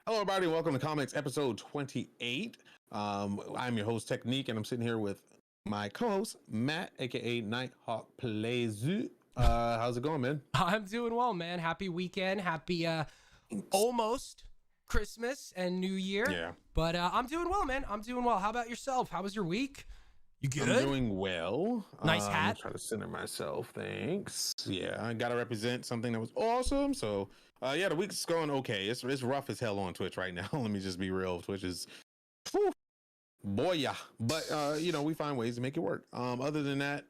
Hello, everybody. Welcome to Comics episode 28. I'm your host, Technique, and I'm sitting here with my co-host, Matt, aka Nighthawk Plays. How's it going, man? I'm doing well, man. Happy weekend. Happy almost Christmas and New Year. Yeah. But I'm doing well, man. I'm doing well. How about yourself? How was your week? You good? I'm doing well. Nice hat. Try to center myself. Thanks. Yeah, I gotta represent something that was awesome. So, yeah, the week's going okay. It's rough as hell on Twitch right now. Let me just be real. Twitch is, whew, boy, yeah. But we find ways to make it work. Other than that,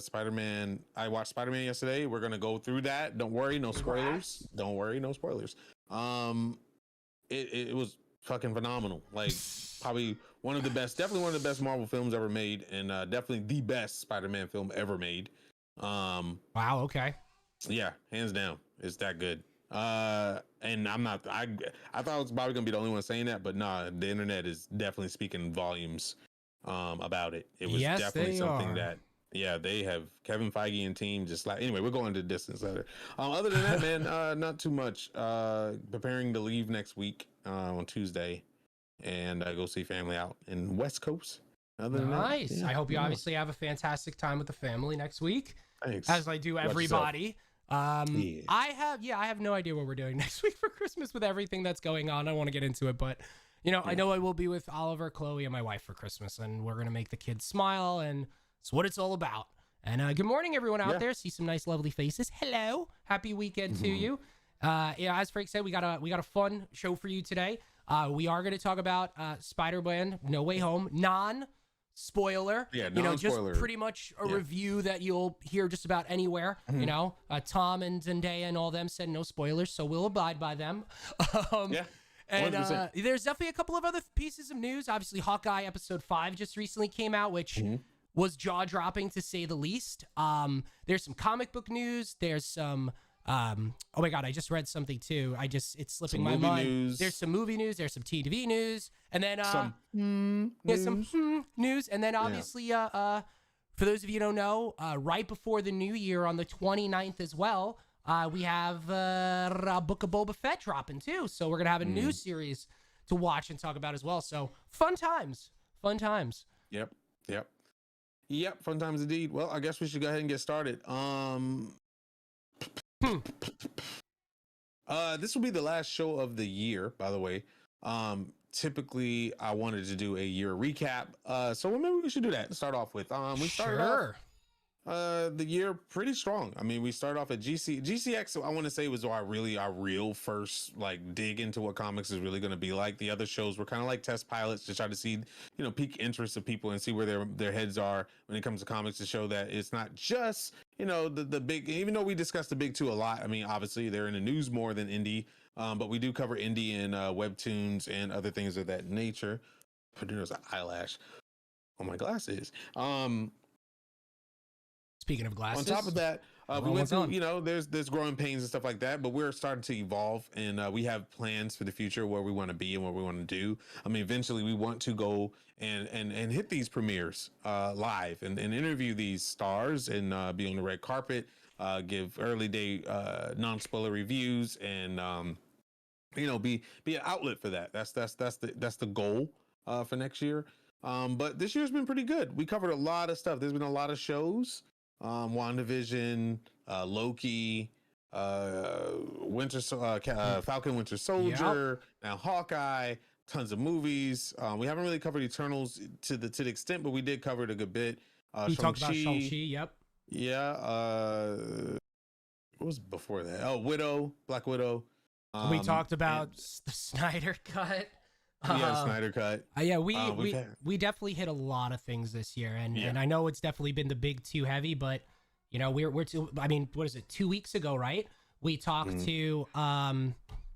Spider-Man. I watched Spider-Man yesterday. We're gonna go through that. Don't worry, no spoilers. Don't worry, no spoilers. It was fucking phenomenal. Like, probably definitely one of the best Marvel films ever made, and definitely the best Spider-Man film ever made. Wow. Okay. Yeah, hands down, it's that good. And I thought I was probably gonna be the only one saying that, but nah, the internet is definitely speaking volumes about it. It was definitely something that they have Kevin Feige and team just like, anyway, we're going to distance later. Other than that, man, not too much. Preparing to leave next week on Tuesday and go see family out in West Coast. Other than that, yeah, I hope you obviously have a fantastic time with the family next week. Thanks. As I do everybody. I have no idea what we're doing next week for Christmas with everything that's going on. I don't want to get into it, but I know I will be with Oliver, Chloe, and my wife for Christmas, and we're gonna make the kids smile, and it's what it's all about. And good morning, everyone out there. See some nice, lovely faces. Hello, happy weekend to you. As Frank said, we got a fun show for you today. We are going to talk about Spider-Man: No Way Home, non-spoiler. Yeah, non-spoiler. Just pretty much a review that you'll hear just about anywhere. Tom and Zendaya and all them said no spoilers, so we'll abide by them. And there's definitely a couple of other pieces of news. Obviously, Hawkeye episode 5 just recently came out, which was jaw-dropping to say the least. There's some comic book news. There's some oh my god, I just read something too. It's slipping my mind. News. There's some movie news. There's some TV news, and then some news, and then obviously for those of you who don't know, right before the new year on the 29th as well. We have a Book of Boba Fett dropping too, so we're gonna have a new series to watch and talk about as well. So fun times. Yep, fun times indeed. Well, I guess we should go ahead and get started. This will be the last show of the year, by the way. Typically, I wanted to do a year recap, so maybe we should do that to start off with. We started off the year pretty strong. I mean, we started off at GCX. I want to say was our real first like dig into what comics is really going to be like. The other shows were kind of like test pilots to try to see, pique interest of people and see where their heads are when it comes to comics, to show that it's not just the big. Even though we discussed the big two a lot, I mean, obviously they're in the news more than indie, but we do cover indie and webtoons and other things of that nature. There's an eyelash on my glasses. Speaking of glasses, on top of that, we went through, there's growing pains and stuff like that, but we're starting to evolve, and we have plans for the future where we want to be and what we want to do. I mean, eventually we want to go and hit these premieres live and interview these stars and be on the red carpet, give early day non-spoiler reviews, and be an outlet for that. That's the goal for next year. But this year's been pretty good. We covered a lot of stuff. There's been a lot of shows. WandaVision, Loki, Falcon Winter Soldier, now Hawkeye, tons of movies. We haven't really covered Eternals to the extent, but we did cover it a good bit. We talked about Shang-Chi, yep. Yeah. What was before that? Oh, Black Widow. We talked about the Snyder Cut. Snyder Cut. We definitely hit a lot of things this year, and I know it's definitely been the big two heavy, but we're 2 weeks ago, right? We talked to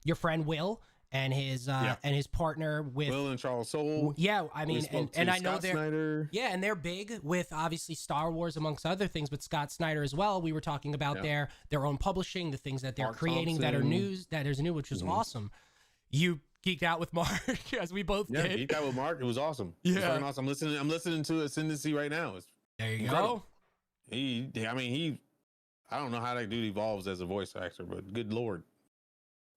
your friend Will and his partner with Will and Charles Soule. Yeah, I mean, and I know Snyder. And they're big with obviously Star Wars amongst other things, but Scott Snyder as well. We were talking about their own publishing, the things that they're creating that is new, which was awesome. You geeked out with Mark as we both did. Geeked out with Mark. It was awesome. Yeah, it was awesome. I'm listening to Ascendancy right now. There you incredible. Go. I don't know how that dude evolves as a voice actor, but good lord.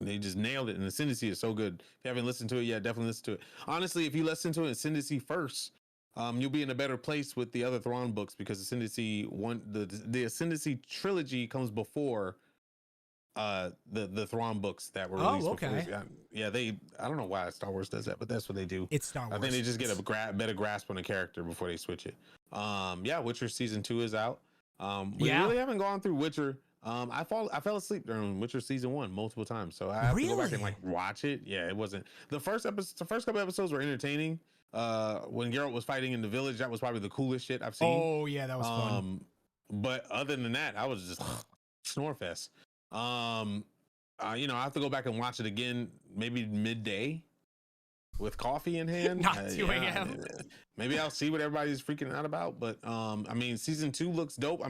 They just nailed it, and Ascendancy is so good. If you haven't listened to it yet, definitely listen to it. Honestly, if you listen to Ascendancy first, you'll be in a better place with the other Thrawn books, because Ascendancy the Ascendancy trilogy comes before the Thrawn books that were released before. Yeah, I don't know why Star Wars does that, but that's what they do. It's Star Wars. I think they just get a better grasp on the character before they switch it. Witcher season 2 is out. We really haven't gone through Witcher. I fell asleep during Witcher season 1 multiple times, so I have to go back and watch it. Yeah, it wasn't the first couple episodes were entertaining. When Geralt was fighting in the village, that was probably the coolest shit I've seen. Oh yeah, that was fun. But other than that, I was just snore fest. I have to go back and watch it again, maybe midday with coffee in hand. Not 2 a.m. Maybe I'll see what everybody's freaking out about. But season 2 looks dope.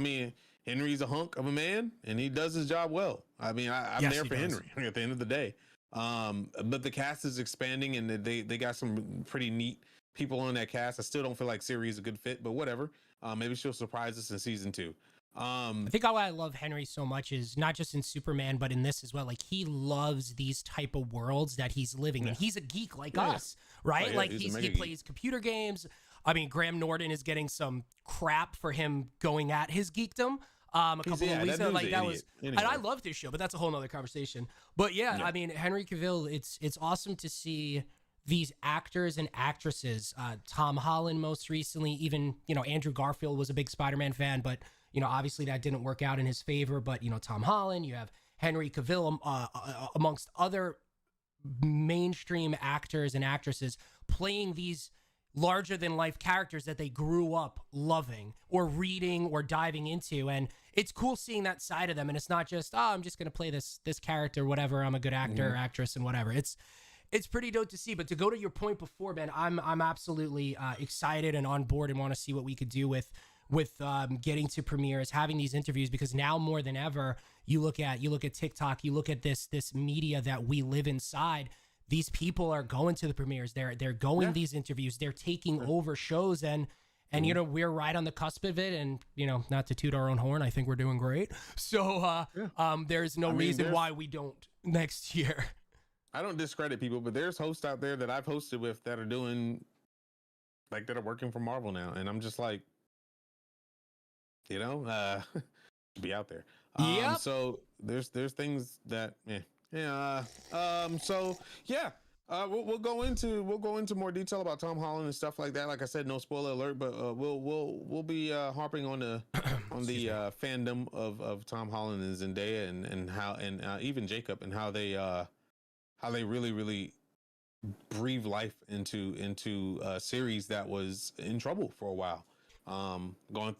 Henry's a hunk of a man, and he does his job well. I'm there for Henry at the end of the day. But the cast is expanding, and they got some pretty neat people on that cast. I still don't feel like Ciri is a good fit, but whatever. Maybe she'll surprise us in season 2. I think why I love Henry so much is not just in Superman, but in this as well. Like, he loves these type of worlds that he's living in. He's a geek like us, right? Oh, yeah, like he plays computer games. Graham Norton is getting some crap for him going at his geekdom. A couple of weeks ago, that was, anyway. And I loved his show, but that's a whole nother conversation. But Henry Cavill, it's awesome to see these actors and actresses. Tom Holland, most recently, even Andrew Garfield was a big Spider-Man fan, but obviously that didn't work out in his favor. But Tom Holland, you have Henry Cavill, amongst other mainstream actors and actresses playing these larger than life characters that they grew up loving or reading or diving into. And it's cool seeing that side of them. And it's not just, I'm just going to play this character, whatever. I'm a good actor or actress and whatever. It's pretty dope to see. But to go to your point before, Ben, I'm absolutely excited and on board and want to see what we could do with getting to premieres, having these interviews, because now more than ever, you look at TikTok, you look at this media that we live inside. These people are going to the premieres. They're going these interviews. They're taking over shows, and we're right on the cusp of it. And not to toot our own horn, I think we're doing great. So there's no reason why we don't next year. I don't discredit people, but there's hosts out there that I've hosted with that are doing that are working for Marvel now, and I'm just like, be out there. So there's things that we'll go into more detail about Tom Holland and stuff like that. Like I said, no spoiler alert, but we'll be harping on the fandom of Tom Holland and Zendaya and how even Jacob and how they really really breathe life into a series that was in trouble for a while, going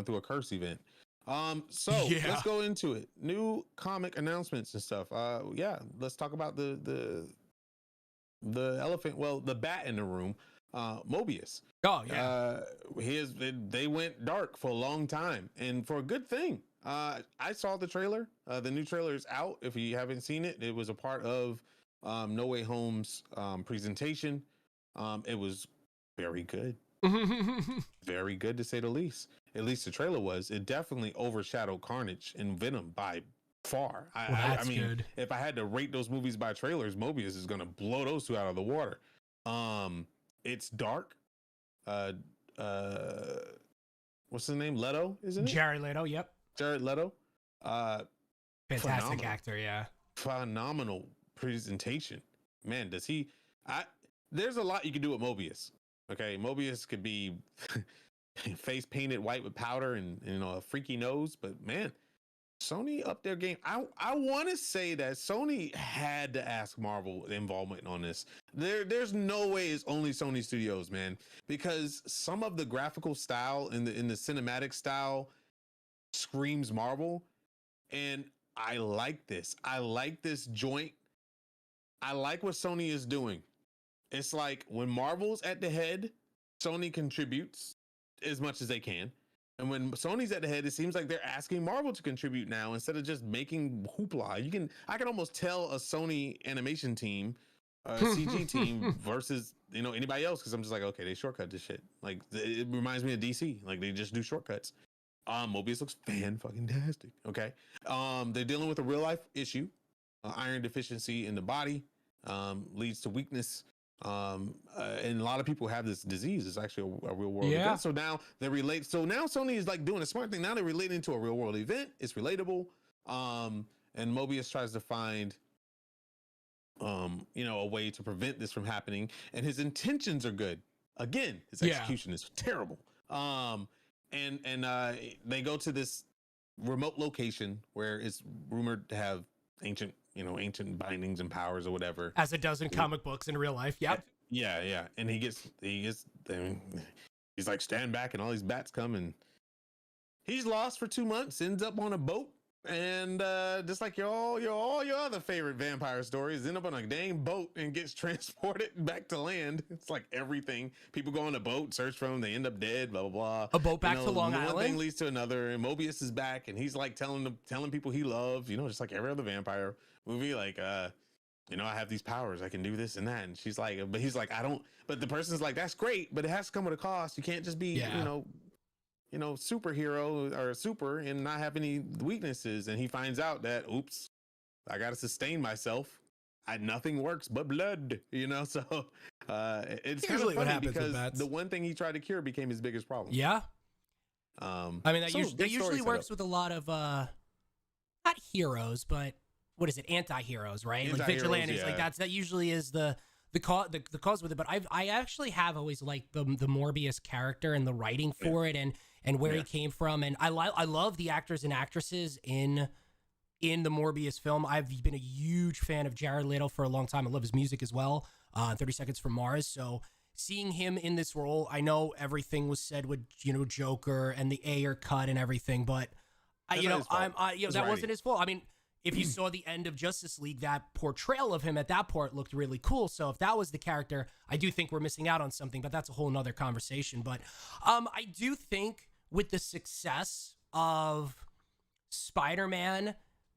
through a curse event. Let's go into it. New comic announcements and stuff. Let's talk about the elephant. Well, the bat in the room. Mobius. Oh yeah. They went dark for a long time, and for a good thing. I saw the trailer. The new trailer is out. If you haven't seen it, it was a part of No Way Home's presentation. It was very good. Very good, to say the least. At least the trailer was. It definitely overshadowed Carnage and Venom by far. I mean, good. If I had to rate those movies by trailers, Mobius is going to blow those two out of the water. It's dark. What's his name? Leto, isn't it? Jared Leto. Yep. Jared Leto. Fantastic actor. Yeah. Phenomenal presentation. Man, does he? There's a lot you can do with Mobius. Okay, Mobius could be face painted white with powder and a freaky nose, but man, Sony upped their game. I want to say that Sony had to ask Marvel involvement on this. There's no way it's only Sony Studios, man, because some of the graphical style in the cinematic style screams Marvel, and I like this. I like this joint. I like what Sony is doing. It's like when Marvel's at the head, Sony contributes as much as they can. And when Sony's at the head, it seems like they're asking Marvel to contribute now instead of just making hoopla. I can almost tell a Sony animation team, CG team versus, anybody else. Cause I'm just like, okay, they shortcut this shit. Like it reminds me of DC. Like they just do shortcuts. Mobius looks fan-fucking-tastic. Okay. They're dealing with a real life issue. iron deficiency in the body, leads to weakness. And a lot of people have this disease. It's actually a real world event. So now they relate. So now Sony is like doing a smart thing. Now they're relating to a real world event. It's relatable. And Mobius tries to find, a way to prevent this from happening. And his intentions are good. Again, his execution is terrible. And they go to this remote location where it's rumored to have ancient bindings and powers or whatever, as it does in comic books in real life. Yep. Yeah. And he's like, stand back, and all these bats come, and he's lost for 2 months, ends up on a boat, and just like all your other favorite vampire stories, end up on a dang boat and gets transported back to land. It's like everything. People go on a boat, search for him, they end up dead, blah blah blah. A boat back to Long Island. One thing leads to another, and Mobius is back, and he's like telling people he loves, just like every other vampire movie, like I have these powers, I can do this and that. And she's like, but he's like, I don't. But the person's like, that's great, but it has to come with a cost. You can't just be superhero or super and not have any weaknesses. And he finds out that, oops, I got to sustain myself. Nothing works but blood, So it's usually what happens because the one thing he tried to cure became his biggest problem. Yeah. I mean, that usually works with a lot of not heroes, but what is it? Anti-heroes, right? Like vigilantes. Like that usually is the cause with it. But I actually have always liked the Morbius character and the writing for it and where he came from. And I love the actors and actresses in the Morbius film. I've been a huge fan of Jared Leto for a long time. I love his music as well. 30 Seconds from Mars. So seeing him in this role, I know everything was said with Joker and the Ayer cut and everything, but that wasn't his fault. I mean, if you saw the end of Justice League, that portrayal of him at that part looked really cool. So if that was the character, I do think we're missing out on something, but that's a whole nother conversation. But I do think with the success of Spider-Man,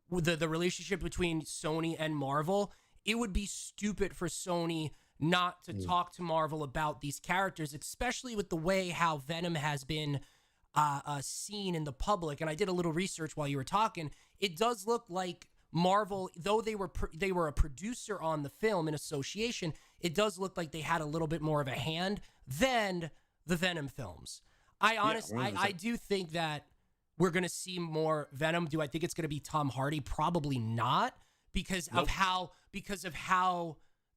with the relationship between Sony and Marvel, it would be stupid for Sony not to talk to Marvel about these characters, especially with the way how Venom has been seen in the public. And I did a little research while you were talking. It does look like Marvel, though they were a producer on the film in association, it does look like they had a little bit more of a hand than the Venom films. I do think that we're going to see more Venom. Do I think it's going to be Tom Hardy? Probably not, because of how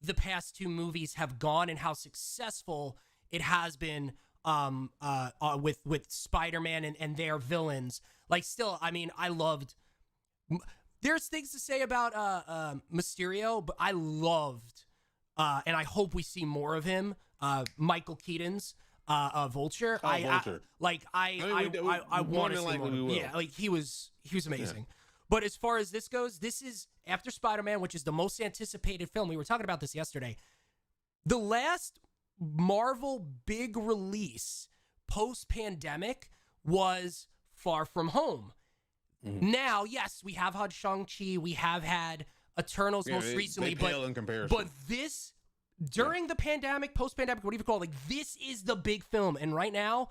the past two movies have gone and how successful it has been with Spider-Man and their villains. Like, still, I mean, I loved. There's things to say about Mysterio, but I loved, and I hope we see more of him. Michael Keaton's Vulture. Vulture. I want to see more. Yeah, like he was amazing. Yeah. But as far as this goes, this is after Spider-Man, which is the most anticipated film. We were talking about this yesterday. The last Marvel big release post-pandemic was Far From Home. Mm-hmm. Now, yes, we have had Shang-Chi, we have had Eternals most recently, but this during the pandemic, post-pandemic, what do you call it? Like, this is the big film, and right now,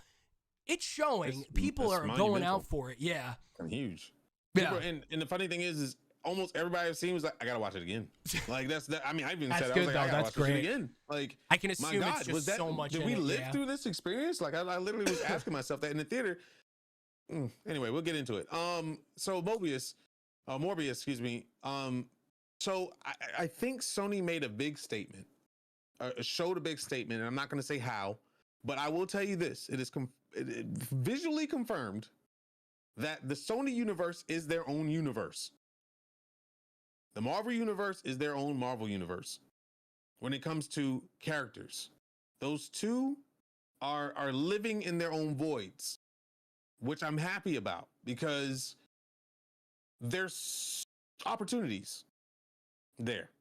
it's showing. People are going out for it. Yeah, and huge. Yeah, and the funny thing is almost everybody I've seen was like, I gotta watch it again. Like that's that. I mean, I even said I was like, I gotta watch it again. Like, I can assume it's just so much. Did we live through this experience? Like, I literally was asking myself that in the theater. Anyway, we'll get into it. So Morbius, excuse me. So I think Sony made a big statement, showed a big statement, and I'm not going to say how, but I will tell you this: it is visually confirmed that the Sony universe is their own universe. The Marvel universe is their own Marvel universe. When it comes to characters, those two are living in their own voids, which I'm happy about because there's opportunities there.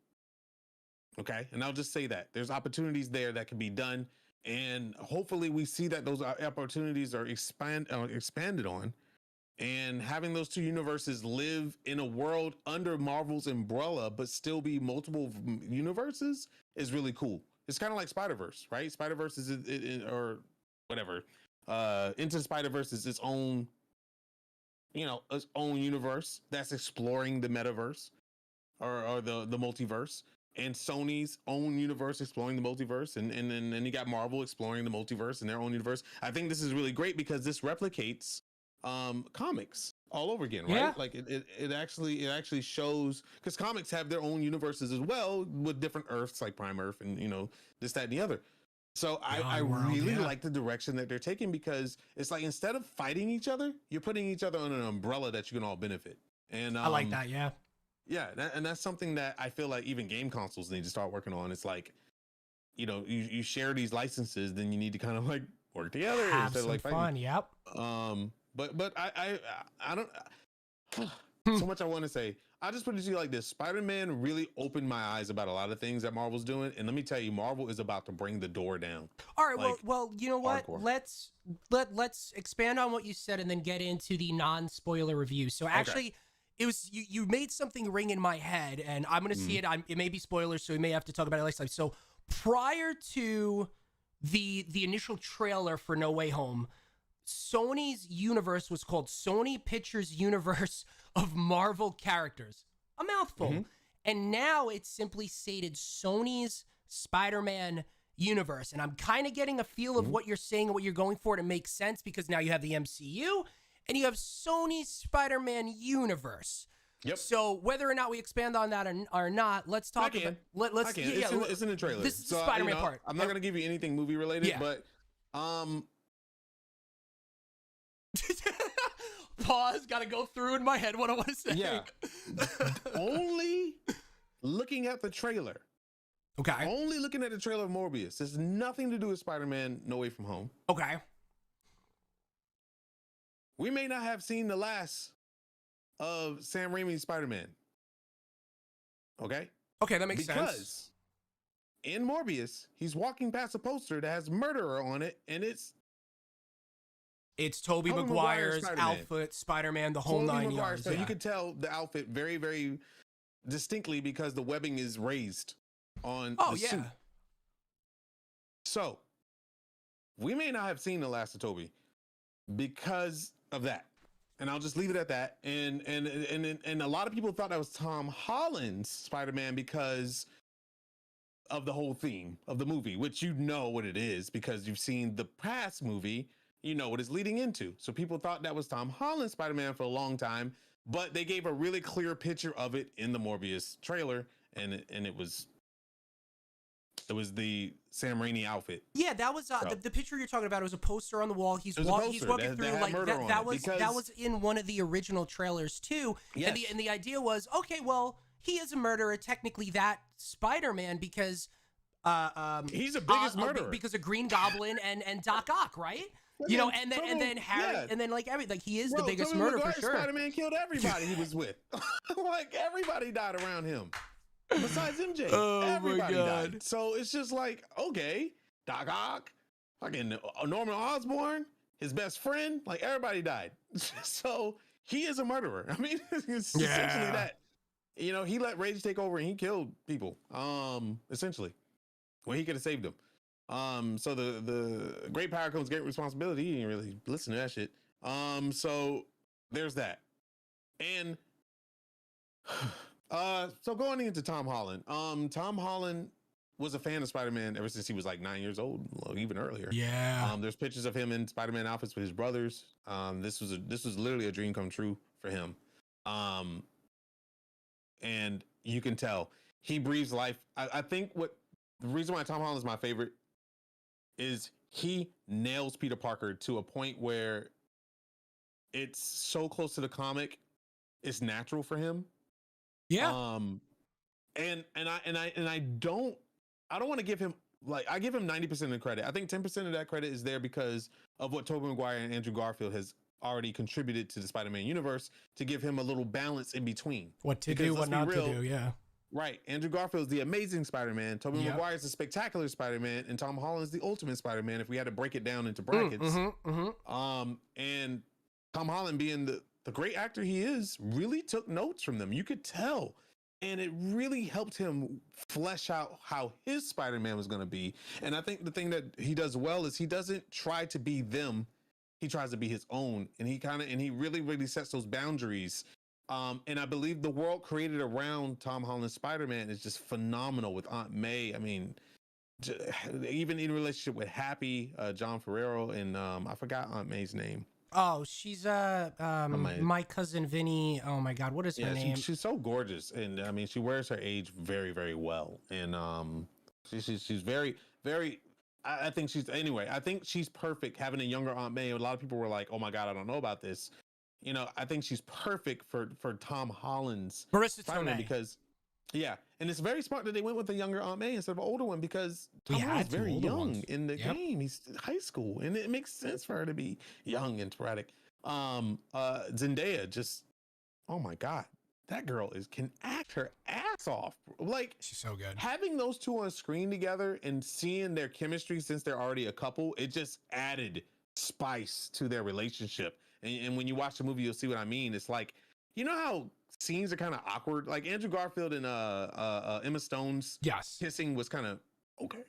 Okay. And I'll just say that there's opportunities there that can be done. And hopefully we see that those opportunities are expanded on, and having those two universes live in a world under Marvel's umbrella, but still be multiple universes is really cool. It's kind of like Spider-Verse, right? Spider-Verse is or whatever. Into Spider-Verse is its own universe that's exploring the metaverse. or the multiverse, and Sony's own universe exploring the multiverse, and then you got Marvel exploring the multiverse in their own universe. I think this is really great because this replicates comics all over again, right? Yeah. Like it actually shows, because comics have their own universes as well with different Earths, like Prime Earth and this, that, and the other. So I really like the direction that they're taking, because it's like, instead of fighting each other, you're putting each other under an umbrella that you can all benefit. And I like that. Yeah. Yeah, and that's something that I feel like even game consoles need to start working on. It's like, you share these licenses, then you need to kind of like work together Have instead some of like fun. fighting. Yep. But I don't so much I want to say. I just put it to you like this: Spider-Man really opened my eyes about a lot of things that Marvel's doing, and let me tell you, Marvel is about to bring the door down. All right, like, well, you know what? hardcore. Let's expand on what you said and then get into the non-spoiler review. So actually, it was you made something ring in my head, and I'm gonna see it. It may be spoilers, so we may have to talk about it next time. So prior to the initial trailer for No Way Home, Sony's universe was called Sony Pictures Universe of Marvel Characters. A mouthful. And now it's simply stated Sony's Spider-Man universe. And I'm kind of getting a feel of what you're saying and what you're going for. And it makes sense because now you have the MCU and you have Sony's Spider-Man universe. Yep. So whether or not we expand on that or not, let's talk about. Let's. It's in the trailer. This is the So, Spider-Man part. I'm not gonna give you anything movie related, but Pause. Got to go through in my head what I want to say. Yeah. Only looking at the trailer. Okay. Only looking at the trailer of Morbius. There's nothing to do with Spider-Man No Way From Home. Okay. We may not have seen the last of Sam Raimi's Spider-Man. Okay? Okay, that makes sense. Because in Morbius, he's walking past a poster that has murderer on it, and it's Tobey Maguire's outfit, Spider-Man, the whole Tobey 9 Maguire, yards. so you could tell the outfit very, very distinctly because the webbing is raised on the suit. So we may not have seen the last of Tobey because of that. And I'll just leave it at that. And a lot of people thought that was Tom Holland's Spider-Man because of the whole theme of the movie, which you know what it is because you've seen the past movie. You know what it's leading into. So people thought that was Tom Holland's Spider-Man for a long time, but they gave a really clear picture of it in the Morbius trailer, and it was the Sam Raimi outfit. Yeah, that was the picture you're talking about. It was a poster on the wall. He's walking through like that was in one of the original trailers too. Yes. And the idea was, okay, well, he is a murderer, technically that Spider-Man because he's the biggest murderer because of Green Goblin and Doc Ock, right? You know, and then Harry, and then like he is the biggest murderer for sure. Spider-Man killed everybody he was with. Like everybody died around him. Besides MJ, everybody died. So it's just like, okay, Doc Ock, fucking Norman Osborn, his best friend, like everybody died. So he is a murderer. I mean, it's essentially that. You know, he let rage take over and he killed people. Essentially, when he could have saved them. So the great power comes great responsibility. He didn't really listen to that shit. So there's that. And so going into Tom Holland, Tom Holland was a fan of Spider-Man ever since he was like 9 years old, even earlier. Yeah. There's pictures of him in Spider-Man outfits with his brothers. This was literally a dream come true for him. And you can tell he breathes life. I think the reason why Tom Holland is my favorite is he nails Peter Parker to a point where it's so close to the comic, it's natural for him. Yeah. I don't want to give him, like, I give him 90% of the credit. I think 10% of that credit is there because of what Tobey Maguire and Andrew Garfield has already contributed to the Spider-Man universe to give him a little balance in between. What to do, what not to do, yeah. Right. Andrew Garfield's the amazing Spider-Man. Tobey Maguire's the spectacular Spider-Man, and Tom Holland's the ultimate Spider-Man if we had to break it down into brackets. And Tom Holland, being the great actor he is, really took notes from them. You could tell. And it really helped him flesh out how his Spider-Man was going to be. And I think the thing that he does well is he doesn't try to be them. He tries to be his own. And he really, really sets those boundaries And I believe the world created around Tom Holland's Spider-Man is just phenomenal with Aunt May. I mean, even in relationship with Happy, John Ferrero, and I forgot Aunt May's name. Oh, she's my cousin Vinny. Oh my God, what is her name? She's so gorgeous, and I mean, she wears her age very, very well, and she's very, very. I think she's anyway. I think she's perfect having a younger Aunt May. A lot of people were like, "Oh my God, I don't know about this." You know, I think she's perfect for Tom Holland's Marissa Spider-Man Tomei. because, yeah, and it's very smart that they went with a younger Aunt May instead of an older one because Tom Holland's very young in the game. He's high school, and it makes sense for her to be young and sporadic. Zendaya just, oh my God, that girl can act her ass off. Like, she's so good. Having those two on screen together and seeing their chemistry since they're already a couple, it just added spice to their relationship. And when you watch the movie, you'll see what I mean. It's like, you know how scenes are kind of awkward? Like Andrew Garfield and Emma Stone's kissing was kind of okay.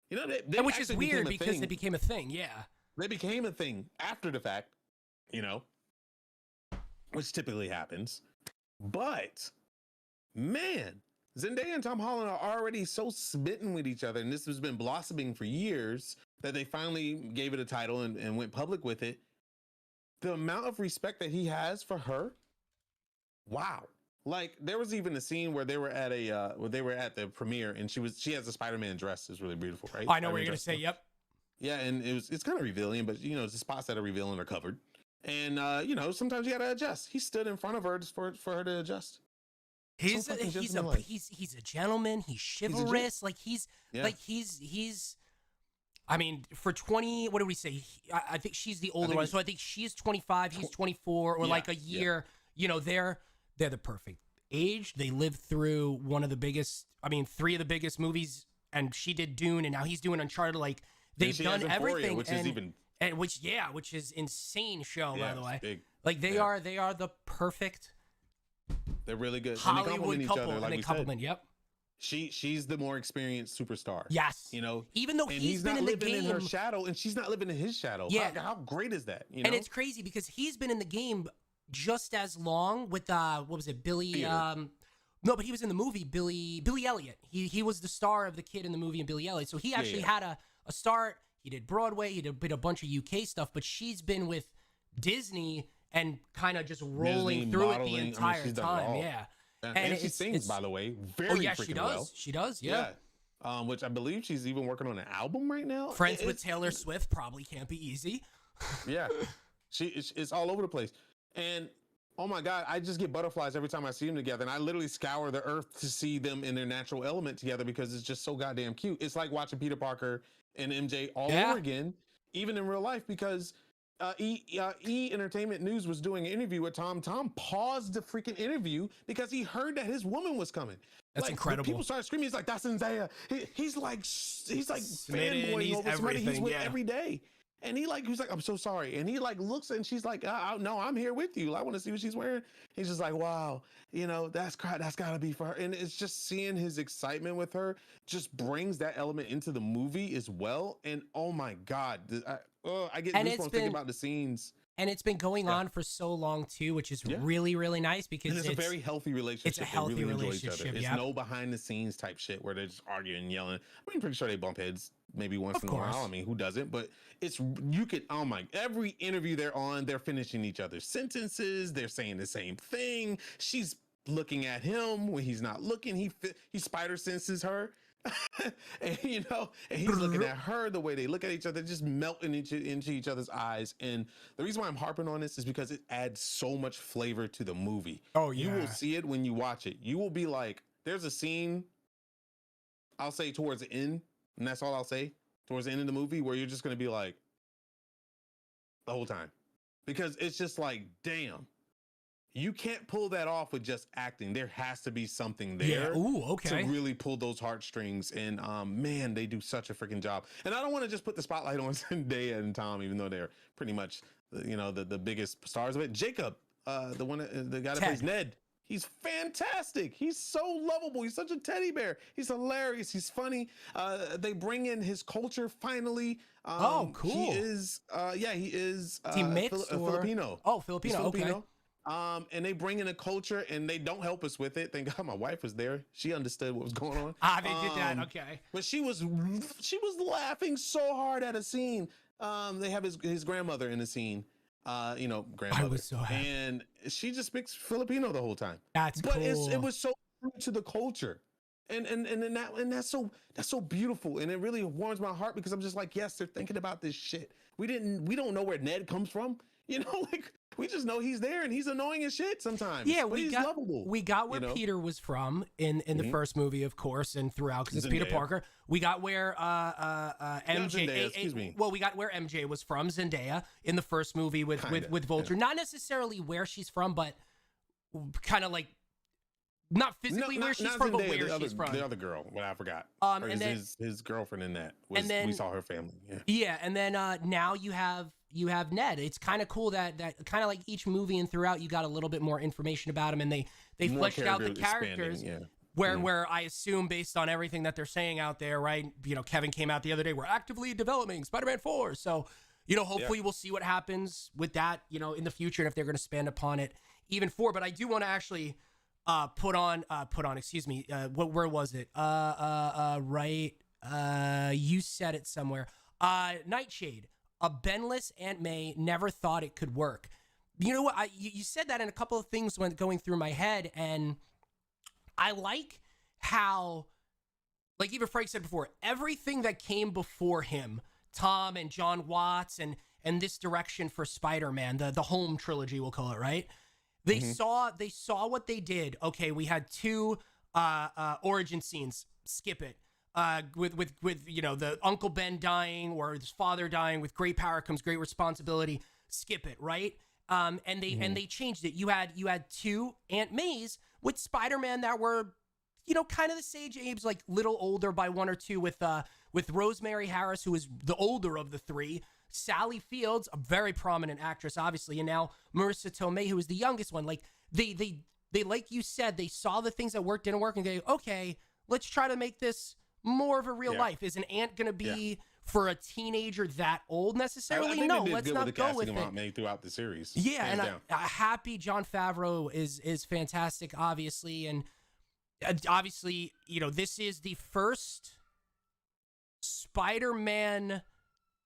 You know, they which is weird because it became a thing. Yeah. They became a thing after the fact, you know, which typically happens. But man, Zendaya and Tom Holland are already so smitten with each other. And this has been blossoming for years that they finally gave it a title and went public with it. The amount of respect that he has for her, wow! Like there was even a scene where they were at the premiere, and she has a Spider-Man dress. It's really beautiful, right? I know what you're gonna say. Yep. Yeah, and it's kind of revealing, but you know, the spots that are revealing are covered, and you know, sometimes you gotta adjust. He stood in front of her for her to adjust. He's a gentleman. He's chivalrous. He's I mean, for 20, what do we say? I think she's the older one. So I think she's 25, he's 24, or like a year. You know, they're the perfect age. They lived through one of the biggest, I mean, 3 of the biggest movies, and she did Dune, and now he's doing Uncharted. Like, they've done everything. Which is insane show, by the way. Big. Like, they are the perfect They're really good. Hollywood and couple, each other, like and they complement, yep. She's the more experienced superstar. Yes. You know, even though he's been in the game, in her shadow, and she's not living in his shadow. Yeah. How great is that? You know? And it's crazy because he's been in the game just as long with what was it, Billy? No, but he was in the movie Billy Elliot. He was the star of the kid in the movie in Billy Elliot. So he actually had a start. He did Broadway. He did a bunch of UK stuff. But she's been with Disney and kind of just rolling Disney, through it the entire time. Yeah. And she sings, by the way, very freaking well. She does, yeah. Which I believe she's even working on an album right now. Friends with Taylor Swift probably can't be easy. Yeah, it's all over the place. And oh my God, I just get butterflies every time I see them together. And I literally scour the earth to see them in their natural element together because it's just so goddamn cute. It's like watching Peter Parker and MJ all over again, even in real life, because E Entertainment News was doing an interview with Tom. Tom paused the freaking interview because he heard that his woman was coming. That's incredible. People started screaming. He's like, "That's Zendaya." He's like fanboying over somebody he's with every day. And he was like, "I'm so sorry." And he like looks and she's like, "No, I'm here with you. I want to see what she's wearing." He's just like, "Wow, you know, that's gotta be for her." And it's just seeing his excitement with her just brings that element into the movie as well. And oh my God, I get goosebumps thinking about the scenes. And it's been going on for so long too, which is really, really nice because it's a very healthy relationship. It's a healthy relationship. It's no behind the scenes type shit where they're just arguing and yelling. I mean, pretty sure they bump heads maybe once in a while. I mean, who doesn't? But every interview they're on, they're finishing each other's sentences. They're saying the same thing. She's looking at him when he's not looking. He spider senses her. and he's looking at her, the way they look at each other, just melting into each other's eyes. And the reason why I'm harping on this is because it adds so much flavor to the movie. Oh yeah, you will see it when you watch it. You will be like, there's a scene, I'll say towards the end, and that's all I'll say, towards the end of the movie, where you're just going to be like the whole time, because it's just like, damn. You can't pull that off with just acting. There has to be something there to really pull those heartstrings. And man, they do such a freaking job. And I don't want to just put the spotlight on Zendaya and Tom, even though they're pretty much, the biggest stars of it. Jacob, the guy that plays Ned, he's fantastic. He's so lovable. He's such a teddy bear. He's hilarious. He's funny. They bring in his culture finally. Cool. He is, Team mix Filipino. Oh, Filipino. Okay. And they bring in a culture and they don't help us with it. Thank God my wife was there. She understood what was going on. They did that. Okay. But she was laughing so hard at a scene. They have his grandmother in the scene. Grandmother. I was so happy. And she just speaks Filipino the whole time. That's cool. But it was so true to the culture. And that's so beautiful. And it really warms my heart because I'm just like, yes, they're thinking about this shit. We don't know where Ned comes from. Like we just know he's there and he's annoying as shit sometimes. Yeah, he's lovable. We got where Peter was from in the first movie, of course, and throughout because it's Peter Parker. We got where MJ. Zendaya, excuse me. Well, we got where MJ was from, Zendaya, in the first movie with Vulture. Yeah. Not necessarily where she's from, but kind of like not physically where she's from, but where she's from. The other girl, what I forgot. And then his girlfriend in that was, and then we saw her family. Yeah, and then now you have Ned. It's kind of cool that kind of like each movie and throughout you got a little bit more information about him, and they fleshed out the characters. Where I assume based on everything that they're saying out there, right? Kevin came out the other day. We're actively developing Spider-Man 4, so hopefully we'll see what happens with that, in the future, and if they're going to expand upon it even more. But I do want to actually put on. Excuse me. Where was it? Right. You said it somewhere. Nightshade. A Benless Aunt May never thought it could work. You know what? You said that in a couple of things when going through my head, and I like how, like even Frank said before, everything that came before him, Tom and John Watts, and this direction for Spider-Man, the home trilogy, we'll call it, right? They saw what they did. Okay, we had two origin scenes. Skip it. With the Uncle Ben dying or his father dying. With great power comes great responsibility. Skip it, right? And they changed it. You had two Aunt Mays with Spider-Man that were, kind of the sage age, like little older by one or two. With Rosemary Harris, who was the older of the three. Sally Fields, a very prominent actress, obviously, and now Marissa Tomei, who is the youngest one. Like they like you said, they saw the things that didn't work, and they okay, let's try to make this more of a real life. Is an aunt going to be for a teenager that old necessarily? No, let's not go with it. Made throughout the series. Yeah, and I'm happy Jon Favreau is fantastic, obviously, and obviously, this is the first Spider-Man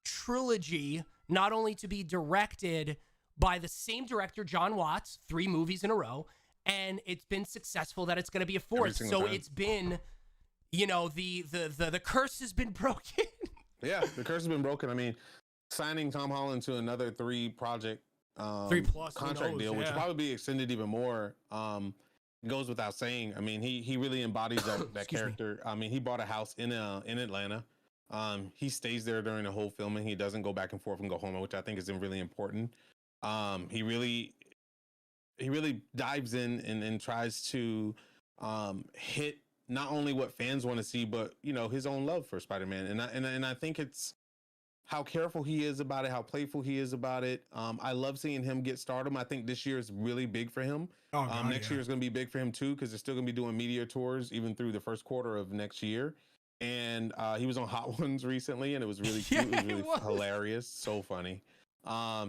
trilogy not only to be directed by the same director, John Watts, 3 movies in a row, and it's been successful that it's going to be a 4th. So time. It's been the curse has been broken. Yeah, the curse has been broken. I mean, signing Tom Holland to another 3-project 3+ contract deal, which will probably be extended even more, goes without saying. I mean, he really embodies that character. I mean, he bought a house in Atlanta. He stays there during the whole filming. He doesn't go back and forth and go home, which I think is really important. He really dives in and tries to hit not only what fans want to see, but his own love for Spider-Man. And I think it's how careful he is about it, how playful he is about it. I love seeing him get stardom. I think this year is really big for him. Next year is going to be big for him too, because they're still going to be doing media tours even through the first quarter of next year. And he was on Hot Ones recently, and it was really cute. It was really hilarious. So funny.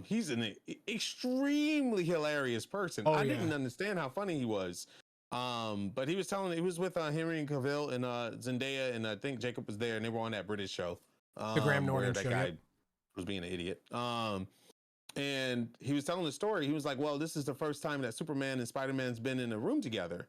He's an extremely hilarious person. I didn't understand how funny he was. But he was with Henry Cavill and Zendaya, and I think Jacob was there, and they were on that British show. The Graham Norton show. That guy was being an idiot. And he was telling the story. He was like, well, this is the first time that Superman and Spider-Man's been in a room together.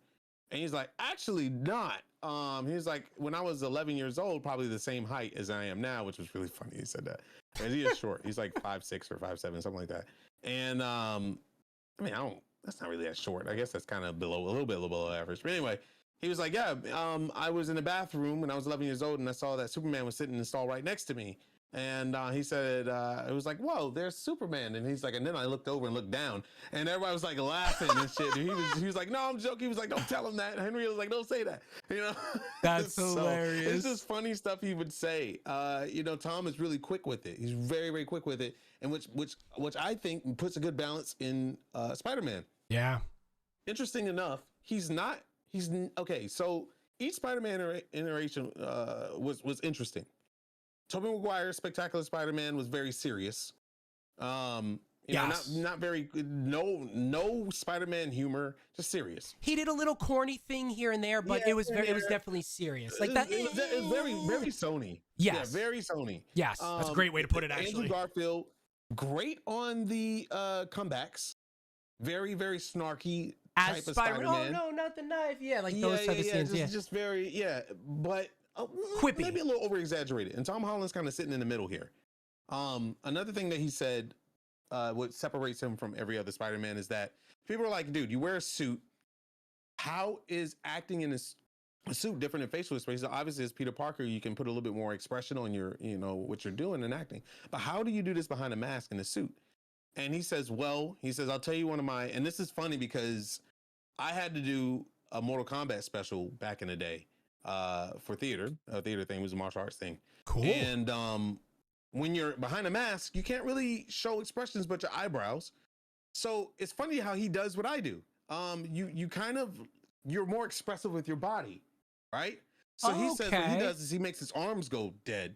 And he's like, actually not. He was like, when I was 11 years old, probably the same height as I am now, which was really funny. He said that. And he is short. He's like 5'6" or 5'7", something like that. And that's not really that short. I guess that's kind of a little bit below average. But anyway, he was like, yeah, I was in the bathroom when I was 11 years old, and I saw that Superman was sitting in the stall right next to me. And he said, it was like, whoa, there's Superman. And he's like, and then I looked over and looked down, and everybody was like laughing and shit. And he was like, no, I'm joking. He was like, don't tell him that. Henry was like, don't say that. That's hilarious. It's just funny stuff he would say. Tom is really quick with it. He's very, very quick with it. And which I think puts a good balance in Spider-Man. Yeah. Interesting enough, he's okay. So each Spider-Man iteration was interesting. Tobey Maguire's Spectacular Spider-Man was very serious. You know, not very no Spider-Man humor, just serious. He did a little corny thing here and there, but it was definitely serious. Like that. It was very Sony. Yes. Yeah, very Sony. Yes, that's a great way to put it. Actually, Andrew Garfield, great on the comebacks. Very snarky type of Spider-Man. Oh no, not the knife. Yeah, like those type of scenes. Just very but quippy, maybe a little over exaggerated. And Tom Holland's kind of sitting in the middle here. Another thing that he said, what separates him from every other Spider-Man is that people are like, dude, you wear a suit. How is acting in a suit different than facial expressions? Obviously, as Peter Parker, you can put a little bit more expression on your, what you're doing in acting. But how do you do this behind a mask in a suit? And he says, I'll tell you one of my, and this is funny because I had to do a Mortal Kombat special back in the day for theater. A theater thing, was a martial arts thing. Cool. And when you're behind a mask, you can't really show expressions but your eyebrows. So it's funny how he does what I do. You're more expressive with your body, right? So he says what he does is he makes his arms go dead.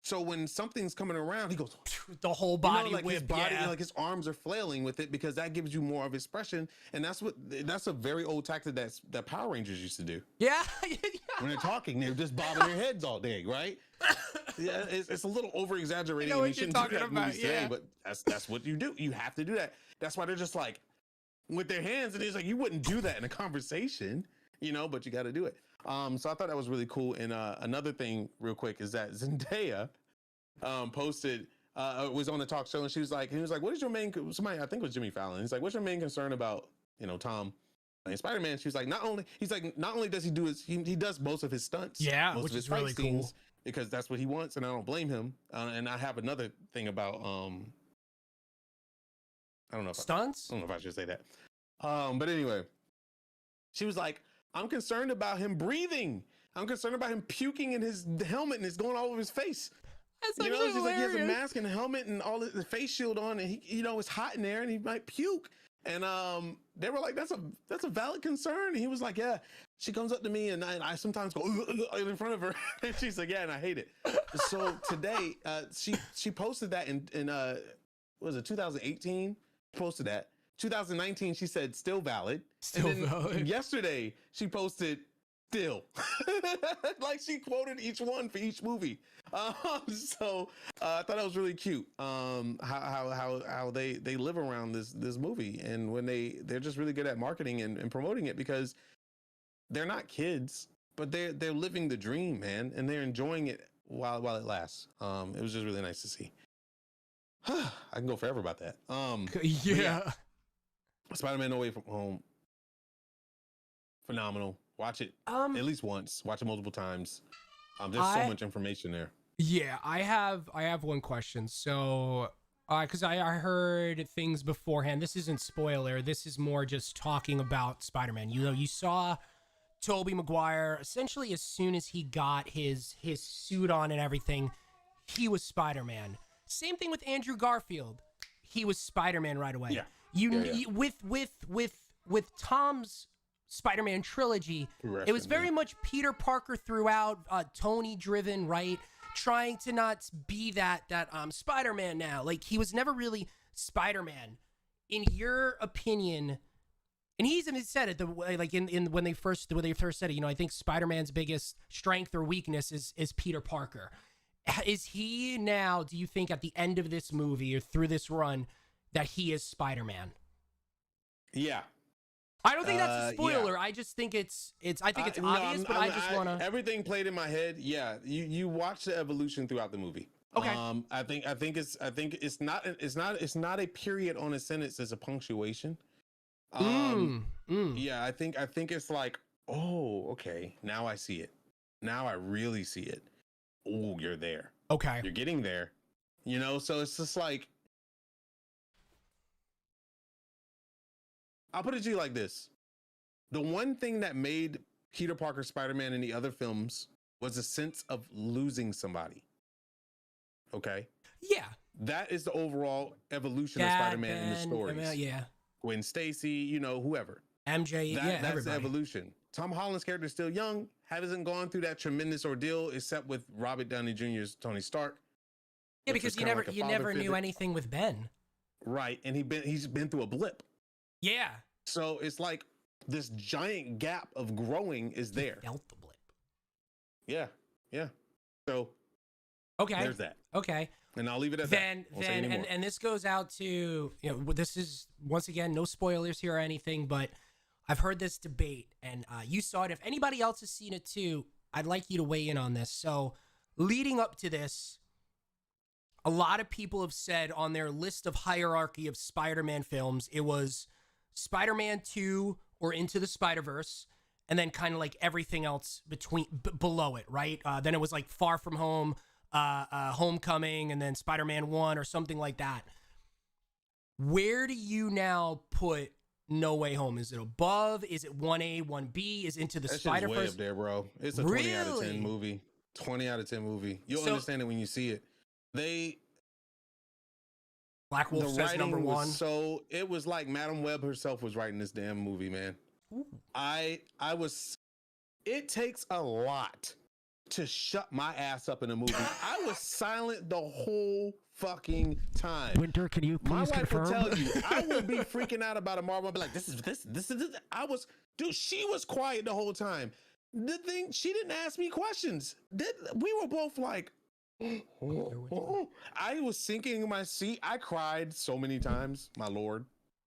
So when something's coming around, he goes the whole body, like whip, his body, like his arms are flailing with it because that gives you more of expression, and that's a very old tactic that Power Rangers used to do. Yeah, when they're talking, they're just bobbing their heads all day, right? Yeah, it's a little over exaggerating. I know what you're talking about, today, but that's what you do. You have to do that. That's why they're just like with their hands, and it's like you wouldn't do that in a conversation, but you got to do it. So I thought that was really cool. And another thing real quick is that Zendaya posted, was on the talk show, and he was like, what is your main, somebody, I think it was Jimmy Fallon. He's like, what's your main concern about, Tom and Spider-Man? She was like, not only does he do he does most of his stunts. Yeah, most which of his is really cool. Because that's what he wants, and I don't blame him. And I have another thing about, I don't know if stunts? I don't know if I should say that. But anyway, she was like, I'm concerned about him breathing. I'm concerned about him puking in his helmet and it's going all over his face. That's she's like, he has a mask and a helmet and all the face shield on, and he, it's hot in there and he might puke. And they were like, that's a valid concern. And he was like, yeah. She comes up to me and I sometimes go in front of her, and she's like, yeah, and I hate it. So today, she posted that in what was it, 2018? Posted that. 2019, she said still valid. Still valid. Yesterday, she posted still. Like she quoted each one for each movie. So I thought that was really cute. How they live around this movie, and when they're just really good at marketing and promoting it, because they're not kids, but they're living the dream, man, and they're enjoying it while it lasts. It was just really nice to see. I can go forever about that. Yeah. Spider-Man No Way From Home, phenomenal. Watch it at least once. Watch it multiple times. There's so much information there. Yeah, I have one question. So, because I heard things beforehand. This isn't spoiler. This is more just talking about Spider-Man. You saw Tobey Maguire essentially as soon as he got his suit on and everything, he was Spider-Man. Same thing with Andrew Garfield. He was Spider-Man right away. Yeah. With Tom's Spider-Man trilogy, it was very much Peter Parker throughout, Tony driven, right? Trying to not be that Spider-Man now. Like, he was never really Spider-Man. In your opinion, and he's even said it when they first said it, I think Spider-Man's biggest strength or weakness is Peter Parker. Is he now, do you think at the end of this movie or through this run, that he is Spider-Man? Yeah. I don't think that's a spoiler. Yeah. I just think it's obvious, but I just want to. Everything played in my head. Yeah, you watch the evolution throughout the movie. Okay. I think it's not a period on a sentence. It's a punctuation. Yeah, I think it's like, oh, okay, now I see it. Now I really see it. Oh, you're there. Okay. You're getting there. So it's just like, I'll put it to you like this. The one thing that made Peter Parker Spider-Man in the other films was a sense of losing somebody. Okay? Yeah. That is the overall evolution of Spider-Man in the stories. Yeah. Gwen Stacy, whoever. MJ, that's everybody. The evolution. Tom Holland's character is still young, hasn't gone through that tremendous ordeal, except with Robert Downey Jr.'s Tony Stark. Yeah, because you never knew anything with Ben. right, and he's been through a blip. Yeah. So it's like this giant gap of growing is there. Felt the blip. Yeah. So okay, there's that. Okay. And I'll leave it at that. Then, and this goes out to, this is, once again, no spoilers here or anything, but I've heard this debate, and you saw it. If anybody else has seen it too, I'd like you to weigh in on this. So leading up to this, a lot of people have said on their list of hierarchy of Spider-Man films, it was Spider-Man 2 or Into the Spider-Verse, and then kind of like everything else below it, right? Then it was like Far From Home, Homecoming, and then Spider-Man 1 or something like that. Where do you now put No Way Home? Is it above? Is it 1A, 1B? Is Into the Spider-Verse? Way up there, bro. It's a 20 out of 10 movie. 20 out of 10 movie. You'll understand it when you see it. Black Wolf says number one. So it was like Madam Web herself was writing this damn movie, man. Ooh. It takes a lot to shut my ass up in a movie. I was silent the whole fucking time. Winter, can you please confirm? My wife will tell you, I would be freaking out about a Marvel. I'd be like, this is this. She was quiet the whole time. The thing, she didn't ask me questions. We were both like, I was sinking in my seat. I cried so many times, my Lord.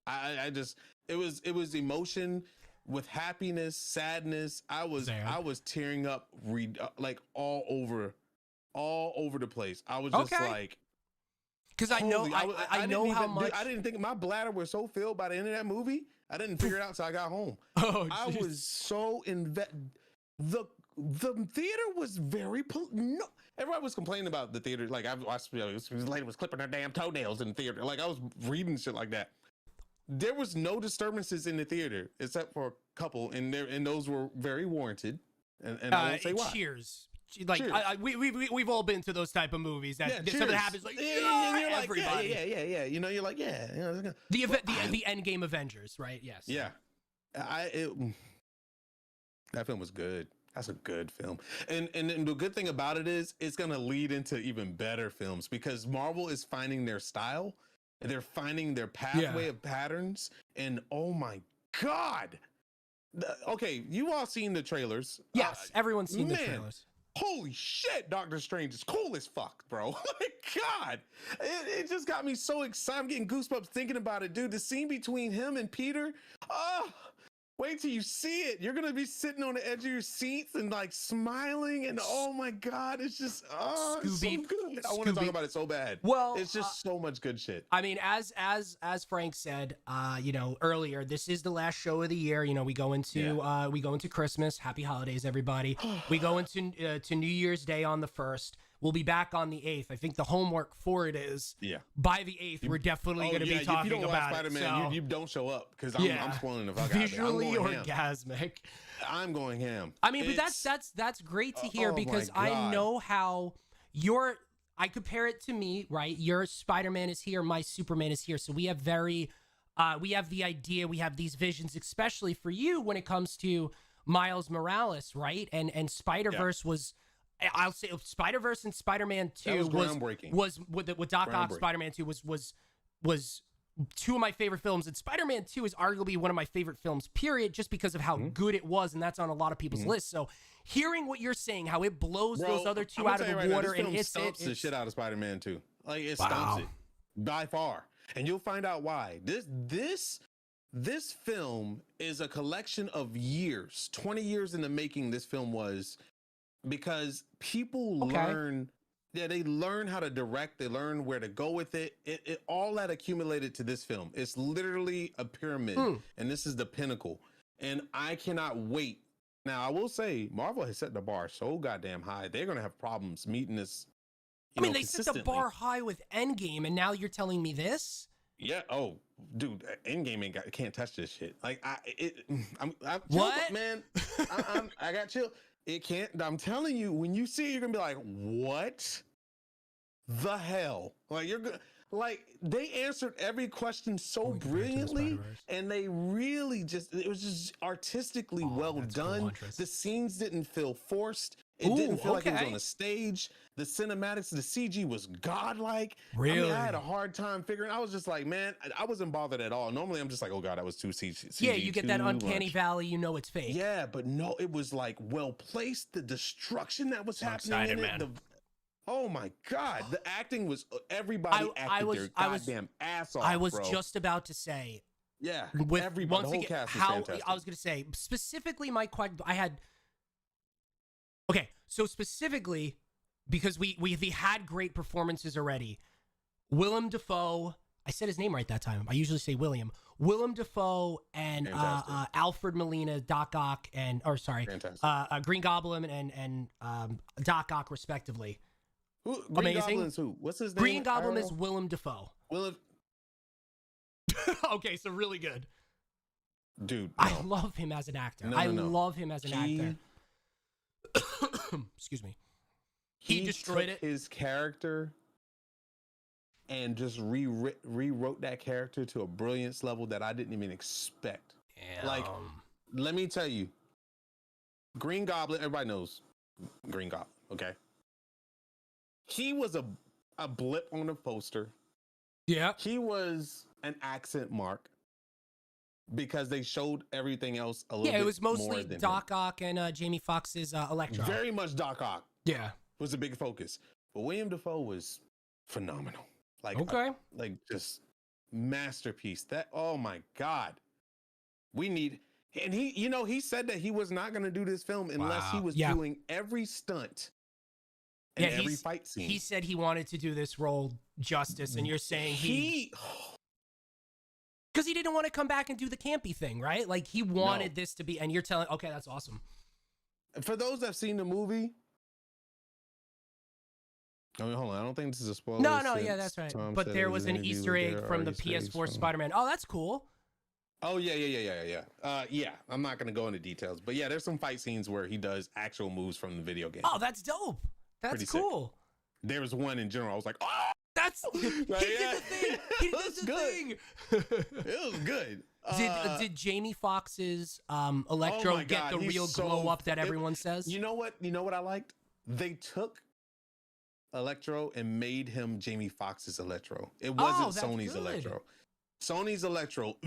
It was emotion with happiness, sadness. I was tearing up, like all over the place. I was just like, because I know how much. I didn't think my bladder was so filled by the end of that movie. I didn't figure it out until I got home. I was so invested. The theater was very everybody was complaining about the theater. Like I watched, this lady was clipping her damn toenails in the theater. Like I was reading shit like that. There was no disturbances in the theater except for a couple, and those were very warranted. And I won't say why. Cheers. Like cheers. We've all been to those type of movies that something happens like you're everybody. Like, yeah. You know, you're like, yeah. You know, the Endgame Avengers, right? Yes. Yeah. That film was good. That's a good film. And the good thing about it is it's going to lead into even better films because Marvel is finding their style. They're finding their pathway of patterns. And oh my God. Okay, you all seen the trailers. Yes, everyone's seen the trailers. Holy shit, Doctor Strange is cool as fuck, bro. God, it just got me so excited. I'm getting goosebumps thinking about it, dude. The scene between him and Peter. Wait till you see it. You're gonna be sitting on the edge of your seats and like smiling, and oh my God, it's just it's so good. I want to talk about it so bad. Well, it's just so much good shit. I mean, as Frank said, earlier, this is the last show of the year. You know, we go into Christmas. Happy holidays, everybody. We go into to New Year's Day on the 1st. We'll be back on the 8th. I think the homework for it is by the 8th, we're definitely going to be talking about Spider-Man, it. You don't show up because I'm spoiling the fuck out of it. Visually orgasmic. I'm going ham. I mean, but that's great to hear because I know how I compare it to me, right? Your Spider-Man is here, my Superman is here. So we have we have the idea, we have these visions, especially for you when it comes to Miles Morales, right? And Spider-Verse was... I'll say Spider-Verse and Spider-Man 2 was with Doc Ock. Spider-Man 2 was two of my favorite films, and Spider-Man 2 is arguably one of my favorite films, period, just because of how good it was, and that's on a lot of people's lists. So hearing what you're saying, how it blows those other two out of the water and hits the shit out of Spider-Man 2. Like it stomps it by far. And you'll find out why. This film is a collection of years, 20 years in the making this film was. Because people learn how to direct, they learn where to go with it. It all that accumulated to this film. It's literally a pyramid, and this is the pinnacle. And I cannot wait. Now, I will say, Marvel has set the bar so goddamn high. They're going to have problems meeting this. They set the bar high with Endgame, and now you're telling me this? Yeah. Oh, dude, Endgame can't touch this shit. Like, I'm what, man? I got chill. It can't. I'm telling you, when you see it, you're gonna be like, "What the hell?" Like they answered every question so brilliantly, and they really it was just artistically well done. Cool, the scenes didn't feel forced. It didn't feel like it was on a stage. The cinematics, the CG was godlike. Really? I mean, I had a hard time figuring. I was just like, man, I wasn't bothered at all. Normally, I'm just like, oh god, that was too CG. Yeah, you get that uncanny valley. You know it's fake. Yeah, but no, it was like well placed. The destruction that was happening in it. Oh my god, the acting was everybody acted their goddamn ass off. I was just about to say. Yeah, with everybody, the whole cast was fantastic. I was going to say specifically, my question. I had. Okay, so specifically, because we had great performances already. Willem Dafoe, I said his name right that time. I usually say William. Willem Dafoe and Alfred Molina, Doc Ock, Green Goblin and Doc Ock, respectively. Green Goblin's who? What's his name? Green Goblin is Willem Dafoe. Okay, so really good. Dude, no. I love him as an actor. I love him as an actor. Excuse me. He destroyed it. His character and just rewrote that character to a brilliance level that I didn't even expect. Damn. Like, let me tell you, Green Goblin, everybody knows Green Goblin, okay? He was a blip on the poster. Yeah. He was an accent mark because they showed everything else a little bit more. Yeah, it was mostly Doc Ock and Jamie Foxx's Electro. Very much Doc Ock. Yeah. Was a big focus. But William Dafoe was phenomenal. Like, like just masterpiece. Oh my God. And he said that he was not going to do this film unless he was doing every stunt and every fight scene. He said he wanted to do this role justice, and you're saying because he didn't want to come back and do the campy thing, right? Like he wanted this to be, and you're telling, okay, that's awesome. For those that have seen the movie, I mean, hold on, I don't think this is a spoiler. No, yeah, that's right. But there was an Easter egg from the PS4 Spider-Man. Oh, that's cool. Oh yeah. I'm not gonna go into details, but yeah, there's some fight scenes where he does actual moves from the video game. Oh, that's dope. That's pretty cool. Sick. There was one in general. I was like, oh, that's he did the thing. He did the thing. It was good. Did Jamie Foxx's Electro get the real glow up that everyone says? You know what I liked? They took Electro and made him Jamie Foxx's Electro. It wasn't Sony's Electro. Sony's Electro.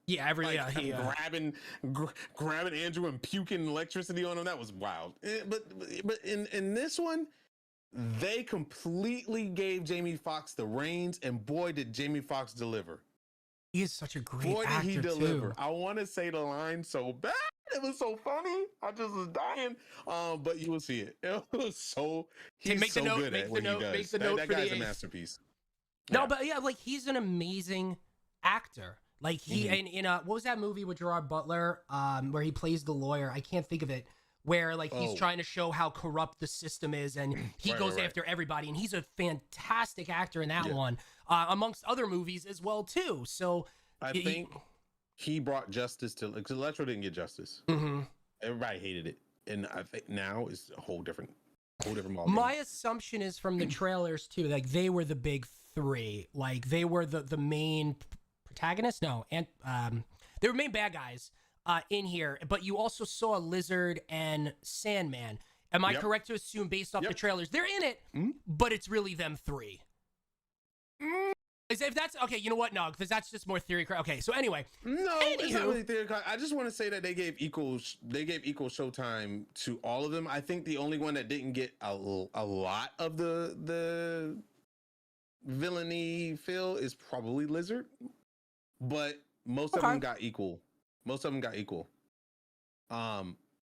Yeah, grabbing Andrew and puking electricity on him. That was wild. But in this one, they completely gave Jamie Foxx the reins, and boy, did Jamie Foxx deliver. He is such a great actor, did he deliver. too. I want to say the line so bad. It was so funny. I just was dying. But you will see it. It was so he's so good at what he does. That guy's a masterpiece. No, but yeah, like he's an amazing actor. Like he in what was that movie with Gerard Butler where he plays the lawyer? I can't think of it. Where like he's trying to show how corrupt the system is, and he goes after everybody, and he's a fantastic actor in that one, amongst other movies as well too. So I think he brought justice to, because Electro didn't get justice. Everybody hated it, and I think now it's a whole different ballgame. My assumption is from the trailers too, like they were the big three, like they were the main protagonists. No, and they were main bad guys. In here, but you also saw Lizard and Sandman. Am I correct to assume, based off the trailers, they're in it, but it's really them three? If that's okay, you know what? No, because that's just more theory. Okay, so anyway, it's not really theory. I just want to say that they gave equal showtime to all of them. I think the only one that didn't get a lot of the villainy feel is probably Lizard, but most of them got equal. Otto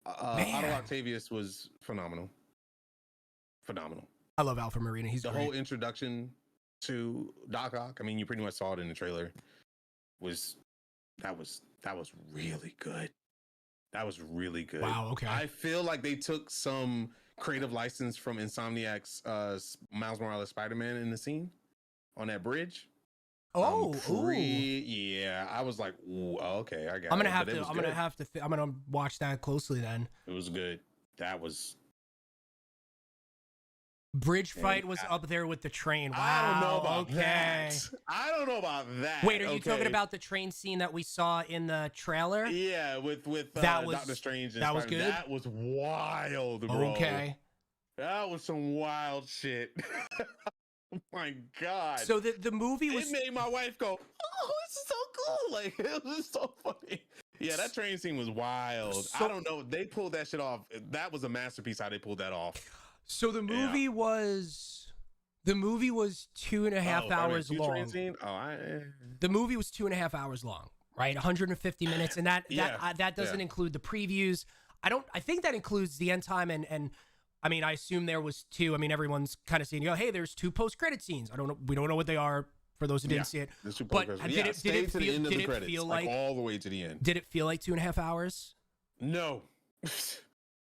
Octavius was phenomenal. I love Alfred Molina. He's the whole introduction to Doc Ock. I mean, you pretty much saw it in the trailer. That was really good. That was really good. Wow. Okay. I feel like they took some creative license from Insomniac's Miles Morales Spider-Man in the scene on that bridge. Yeah, I was like, ooh, okay, I got it. I'm gonna watch that closely then. It was good. That was bridge fight was up there with the train. Wow. I don't know about that. I don't know about that. Wait, are you talking about the train scene that we saw in the trailer? Yeah, with Doctor Strange and that was good. That was wild, bro. Okay. That was some wild shit. Oh my God. So the movie was... It made my wife go, oh, this is so cool. Like, it was so funny. Yeah, that train scene was wild. So, I don't know. They pulled that shit off. That was a masterpiece how they pulled that off. So the movie was... The movie was 2.5 hours long. The movie was 2.5 hours long, right? 150 minutes, and that doesn't include the previews. I think that includes the end time, and I mean, I assume there was 2. I mean, everyone's kind of saying, hey, there's 2 post-credit scenes. I don't know. We don't know what they are for those who didn't see it. But did it feel like all the way to the end? Did it feel like 2.5 hours? No.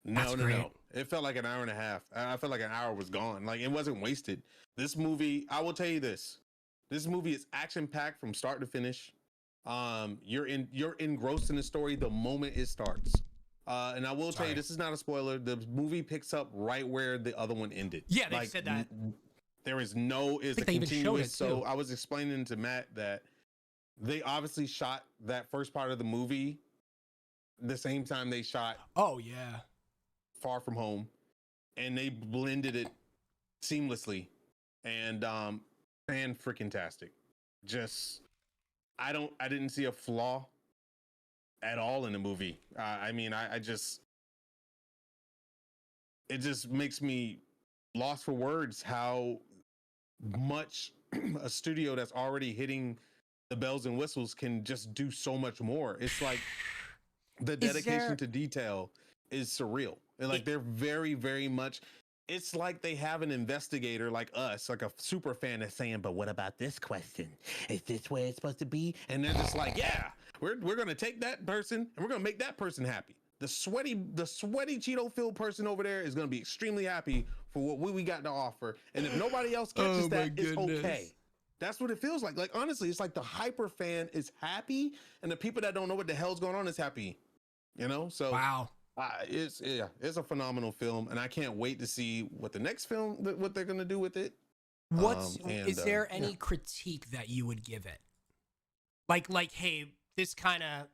No. It felt like an hour and a half. I felt like an hour was gone. Like, it wasn't wasted. This movie, I will tell you this. This movie is action-packed from start to finish. You're engrossed in the story the moment it starts. And I will tell you, this is not a spoiler. The movie picks up right where the other one ended. Yeah, they said that. There is no is a continuous. So I was explaining to Matt that they obviously shot that first part of the movie the same time they shot. Oh yeah. Far From Home, and they blended it seamlessly, and freaking tastic. Just I didn't see a flaw at all in the movie. I mean, it just makes me lost for words how much a studio that's already hitting the bells and whistles can just do so much more. It's like the dedication to detail is surreal. And like they're very, very much, it's like they have an investigator like us, like a super fan that's saying, but what about this question? Is this where it's supposed to be? And they're just like, yeah, we're going to take that person and we're going to make that person happy. The sweaty Cheeto-filled person over there is going to be extremely happy for what we got to offer. And if nobody else catches it's okay. That's what it feels like. Like, honestly, it's like the hyper fan is happy and the people that don't know what the hell's going on is happy, you know? So wow. It's a phenomenal film, and I can't wait to see what the next film, what they're gonna do with it. Is there any critique that you would give it? Like, hey, this kind of,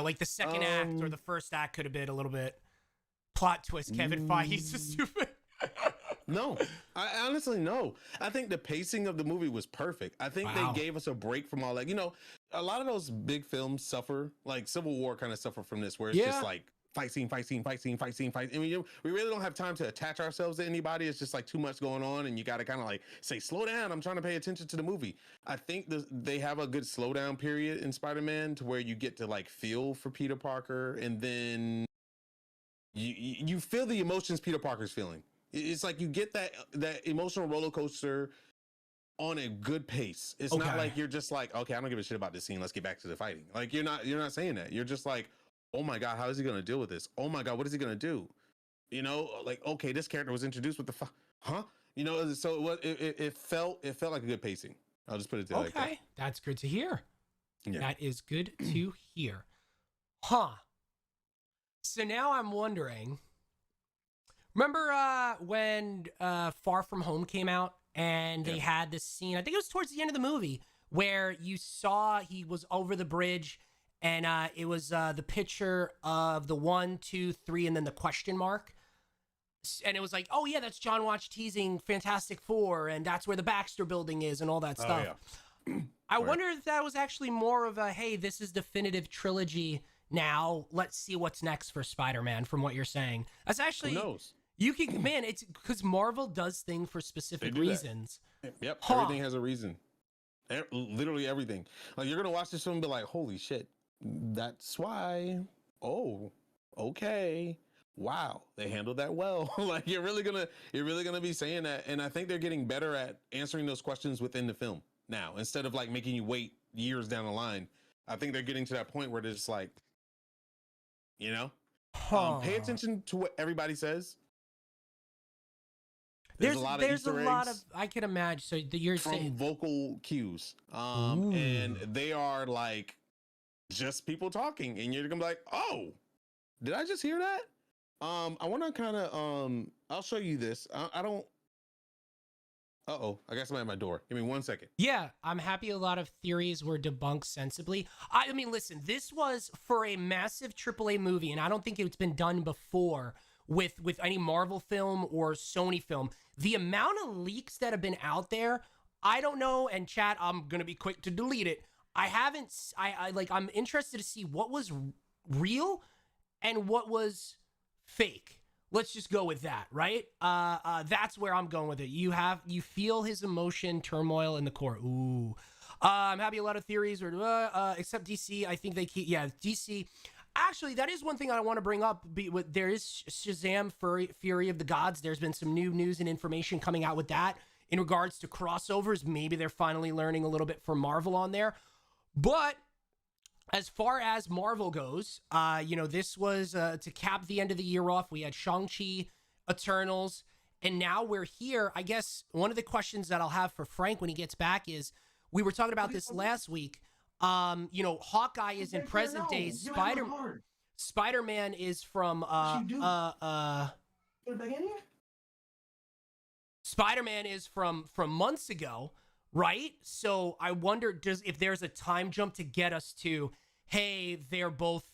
like the second act or the first act could have been a little bit plot twist. Kevin Feige's so stupid. No, I honestly no. I think the pacing of the movie was perfect. I think they gave us a break from all that. A lot of those big films suffer, like Civil War kind of suffer from this, where it's just like fight scene. I mean, we really don't have time to attach ourselves to anybody. It's just like too much going on, and you got to kind of like say, slow down. I'm trying to pay attention to the movie. I think they have a good slowdown period in Spider-Man to where you get to like feel for Peter Parker, and then you feel the emotions Peter Parker's feeling. It's like you get that emotional roller coaster on a good pace. It's not like you're just like, okay, I don't give a shit about this scene. Let's get back to the fighting. Like you're not saying that. You're just like, oh my God, how is he going to deal with this? Oh my God, what is he going to do? Like, okay, this character was introduced with huh? So it felt like a good pacing. I'll just put it there. Okay. Like that. That's good to hear. Yeah. That is good to hear. Huh. So now I'm wondering, remember when Far From Home came out and they had this scene, I think it was towards the end of the movie, where you saw he was over the bridge and it was the picture of the 1, 2, 3, and then the question mark. And it was like, oh yeah, that's John Watch teasing Fantastic Four, and that's where the Baxter building is and all that stuff. Yeah. I wonder if that was actually more of a, hey, this is definitive trilogy now. Let's see what's next for Spider-Man from what you're saying. That's actually... Who knows? You can, man, it's because Marvel does things for specific reasons. Yep, everything has a reason. Literally everything. Like, you're gonna watch this film and be like, holy shit, that's why. Oh, okay. Wow, they handled that well. Like, you're really gonna be saying that. And I think they're getting better at answering those questions within the film now, instead of like making you wait years down the line. I think they're getting to that point where they're just like, pay attention to what everybody says. There's a lot of I can imagine. So you're saying vocal cues, and they are like just people talking, and you're gonna be like, oh, did I just hear that? I want to kind of I'll show you this. I don't. I got somebody at my door. Give me 1 second. Yeah, I'm happy a lot of theories were debunked sensibly. I mean, listen, this was for a massive AAA movie, and I don't think it's been done before, with any Marvel film or Sony film. The amount of leaks that have been out there, I don't know. And chat, I'm gonna be quick to delete it. I'm interested to see what was real and what was fake. Let's just go with that, right? That's where I'm going with it. You feel his emotion, turmoil in the core. Ooh. I'm happy a lot of theories except DC. I think they keep, DC. Actually, that is one thing I want to bring up. There is Shazam Fury of the Gods. There's been some new news and information coming out with that in regards to crossovers. Maybe they're finally learning a little bit from Marvel on there. But as far as Marvel goes, this was to cap the end of the year off. We had Shang-Chi, Eternals, and now we're here. I guess one of the questions that I'll have for Frank when he gets back is, we were talking about this last week. Hawkeye is in present day. Spider-Man is from Spider-Man is from months ago, right? So I wonder if there's a time jump to get us to, hey, they're both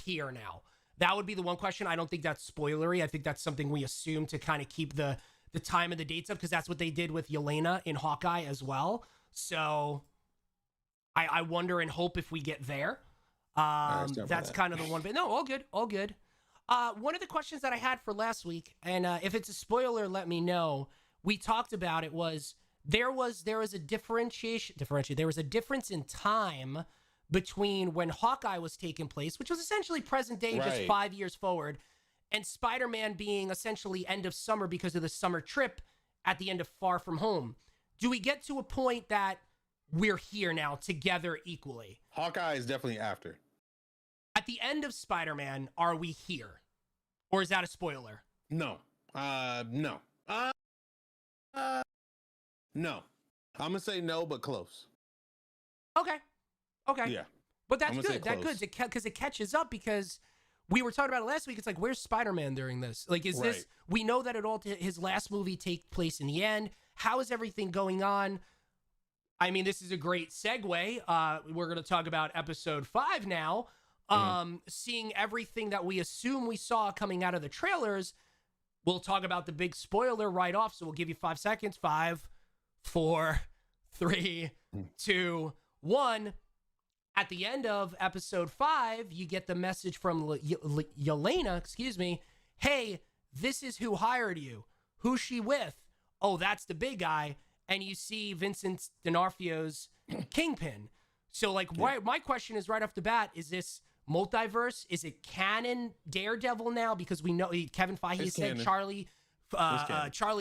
here now. That would be the one question. I don't think that's spoilery. I think that's something we assume to kind of keep the time and the dates up, because that's what they did with Yelena in Hawkeye as well. So I wonder and hope if we get there. That's kind of the one. But no, all good. One of the questions that I had for last week, and if it's a spoiler, let me know. We talked about it. There was a differentiation. There was a difference in time between when Hawkeye was taking place, which was essentially present day, right, just 5 years forward, and Spider-Man being essentially end of summer because of the summer trip at the end of Far From Home. Do we get to a point that we're here now together equally? Hawkeye is definitely after. At the end of Spider-Man, are we here? Or is that a spoiler? No. No. No. I'm going to say no, but close. Okay. Yeah. But that's good. That's good because it catches up, because we were talking about it last week. It's like, where's Spider-Man during this? Like, is this, we know that his last movie take place in the end. How is everything going on? I mean, this is a great segue. We're going to talk about episode 5 now. Seeing everything that we assume we saw coming out of the trailers. We'll talk about the big spoiler right off. So we'll give you 5 seconds. 5, 4, 3, 2, 1. At the end of episode 5, you get the message from Yelena, hey, this is who hired you. Who's she with? Oh, that's the big guy. And you see Vincent D'Onofrio's Kingpin. So, my question is right off the bat, is this multiverse? Is it canon Daredevil now? Because we know Kevin Feige said Charlie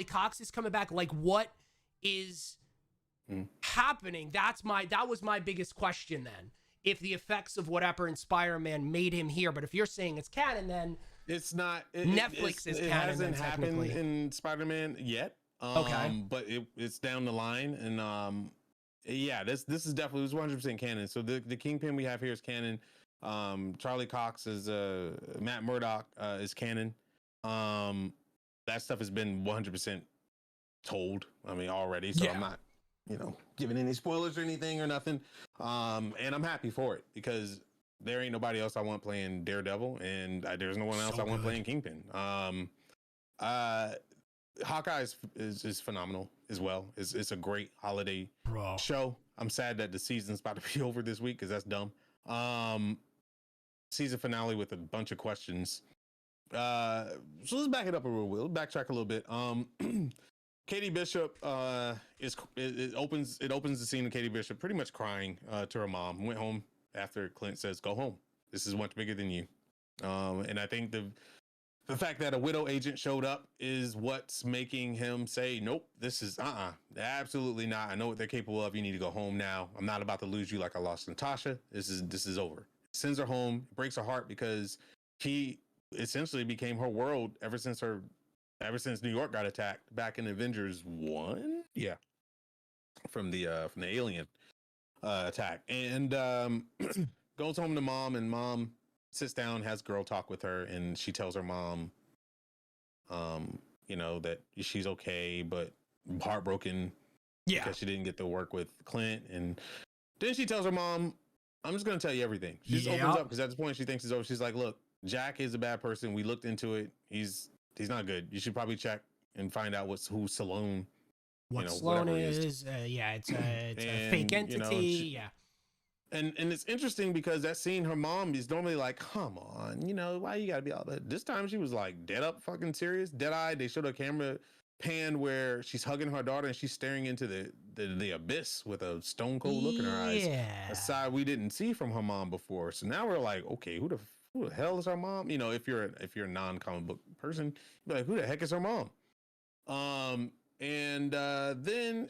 Cox is coming back. Like, what is happening? That was my biggest question then. If the effects of whatever in Spider-Man made him here, but if you're saying it's canon, then it's not. Netflix is canon. It hasn't happened in Spider-Man yet. Okay, but it's down the line, and this is definitely 100% canon. So the Kingpin we have here is canon. Charlie Cox is Matt Murdock is canon. That stuff has been 100% told. I mean, already. So I'm not, giving any spoilers or anything or nothing. And I'm happy for it, because there ain't nobody else I want playing Daredevil, and there's no one else I want playing Kingpin. Hawkeye is phenomenal as well. It's a great holiday show. I'm sad that the season's about to be over this week, because that's dumb. Season finale with a bunch of questions. So let's back it up a little bit. Let's backtrack a little bit. Katie Bishop it opens the scene of Katie Bishop pretty much crying to her mom. Went home after Clint says, "Go home. This is much bigger than you." And I think the fact that a widow agent showed up is what's making him say, "Nope, this is absolutely not. I know what they're capable of. You need to go home now. I'm not about to lose you like I lost Natasha. This is over." Sends her home, breaks her heart, because he essentially became her world ever since New York got attacked back in Avengers 1. Yeah. From the alien attack. And goes home to mom, and mom sits down, has girl talk with her, and she tells her mom that she's okay, but heartbroken because she didn't get to work with Clint. And then she tells her mom, "I'm just gonna tell you everything." She just opens up, because at this point she thinks it's over. She's like, "Look, Jack is a bad person. We looked into it. He's not good. You should probably check and find out who Salone. What Sloan is. Yeah, it's a fake entity. Yeah. And it's interesting because that scene, her mom is normally like, come on, why you gotta be all that? This time she was like dead up fucking serious, dead eyed. They showed a camera pan where she's hugging her daughter and she's staring into the abyss with a stone cold look in her eyes. A side we didn't see from her mom before. So now we're like, okay, who the hell is her mom? If you're a non-comic book person, you're like, who the heck is her mom? And then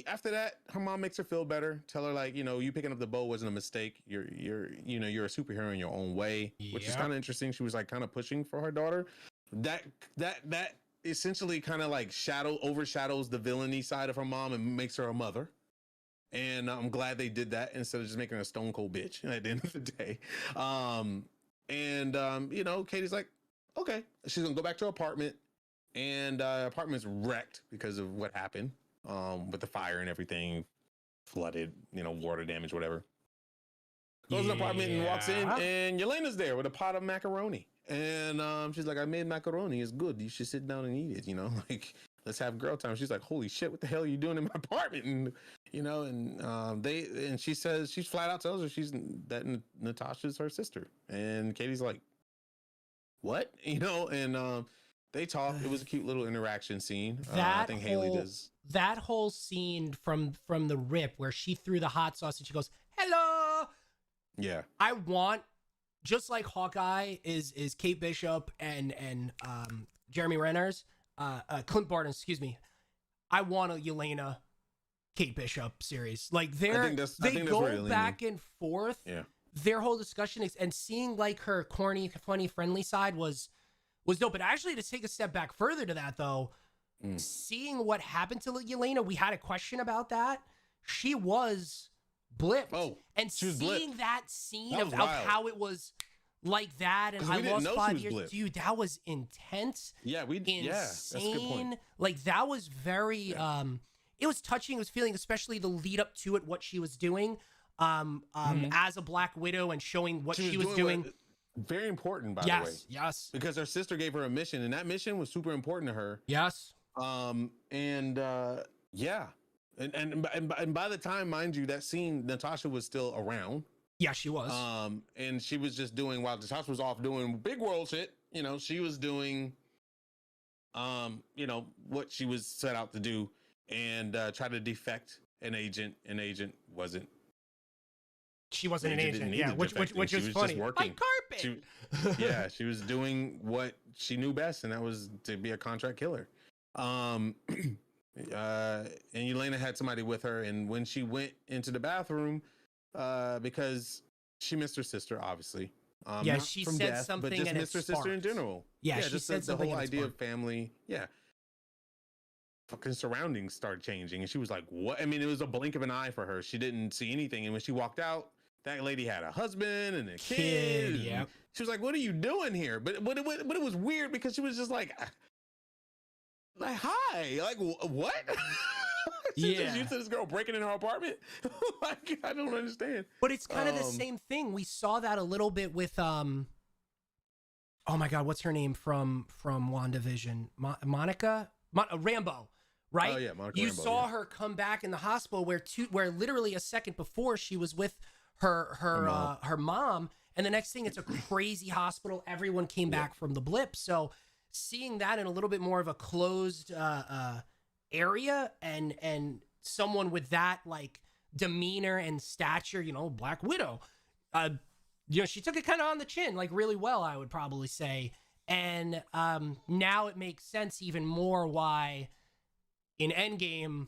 after that, her mom makes her feel better. Tell her like, you picking up the bow wasn't a mistake. You're a superhero in your own way, which is kind of interesting. She was like kind of pushing for her daughter. That essentially kind of like overshadows the villainy side of her mom and makes her a mother. And I'm glad they did that instead of just making her a stone cold bitch at the end of the day. Katie's like, okay, she's gonna go back to her apartment. And apartment's wrecked because of what happened with the fire and everything, flooded, water damage, whatever. Goes to the apartment and walks in, and Yelena's there with a pot of macaroni. And she's like, I made macaroni. It's good. You should sit down and eat it, like, let's have girl time. She's like, holy shit, what the hell are you doing in my apartment? And, and she says, she's flat out tells her that Natasha's her sister. And Katie's like, what? And they talk. It was a cute little interaction scene. I think Haley does. That whole scene from the rip where she threw the hot sauce and she goes, hello. Yeah. I want, just like Hawkeye is Kate Bishop and Jeremy Renner's, Clint Barton, excuse me. I want a Yelena Kate Bishop series. Like they go back and forth. Yeah. Their whole discussion and seeing like her corny, funny, friendly side was dope. But actually, to take a step back further to that, though, seeing what happened to Yelena, we had a question about that. She was blipped. Oh, and seeing blipped. That scene of how it was like that, and I lost 5 years. Blipped. Dude, that was intense. Yeah, insane. Yeah, that's a good point. Like, that was very, it was touching. It was feeling, especially the lead up to it, what she was doing as a Black Widow and showing what she was doing. Very important, by the way. Yes. Because her sister gave her a mission, and that mission was super important to her. Yes. And by the time, mind you, that scene, Natasha was still around. Yeah, she was. And she was just doing, while Natasha was off doing big world shit, she was doing, what she was set out to do, and try to defect an agent. An agent wasn't. She wasn't an agent, yeah, which is funny. Working. She was doing what she knew best, and that was to be a contract killer. And Yelena had somebody with her, and when she went into the bathroom, because she missed her sister, obviously. She said death, something, but just and missed her sister in general. Yeah, she just said the whole idea of family. Yeah. Fucking surroundings started changing, and she was like, what? I mean, it was a blink of an eye for her. She didn't see anything, and when she walked out, that lady had a husband and a kid. Yeah. She was like, what are you doing here? But it was weird because she was just like hi, like, what? She's just used to this girl breaking in her apartment. Like, I don't understand. But it's kind of the same thing. We saw that a little bit with oh my God, what's her name from WandaVision? Monica? Rambo. Right? Oh yeah, Monica you Rambeau, saw her come back in the hospital where literally a second before she was with her mom, and the next thing, it's a crazy hospital. Everyone came back from the blip. So seeing that in a little bit more of a closed area, and someone with that like demeanor and stature, Black Widow, she took it kind of on the chin, like really well, I would probably say. And now it makes sense even more why in Endgame,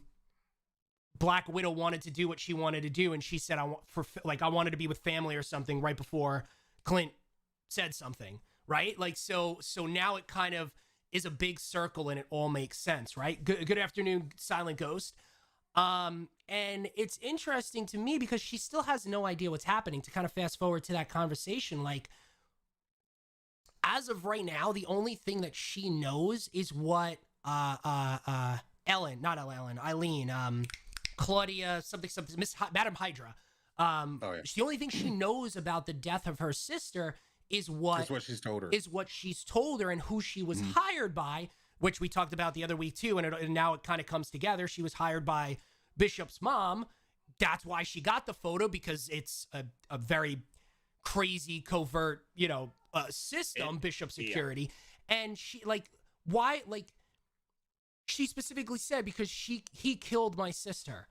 Black Widow wanted to do what she wanted to do, and she said, I wanted to be with family or something right before Clint said something, right? Like, so now it kind of is a big circle, and it all makes sense, right? Good afternoon, Silent Ghost. And it's interesting to me because she still has no idea what's happening. To kind of fast forward to that conversation, like, as of right now, the only thing that she knows is what Eileen, Claudia, something, Madam Hydra. The only thing she knows about the death of her sister is what she's told her. And who she was hired by, which we talked about the other week too, and now it kind of comes together. She was hired by Bishop's mom. That's why she got the photo, because it's a very crazy, covert, system, Bishop security. Yeah. And she, she specifically said, because he killed my sister.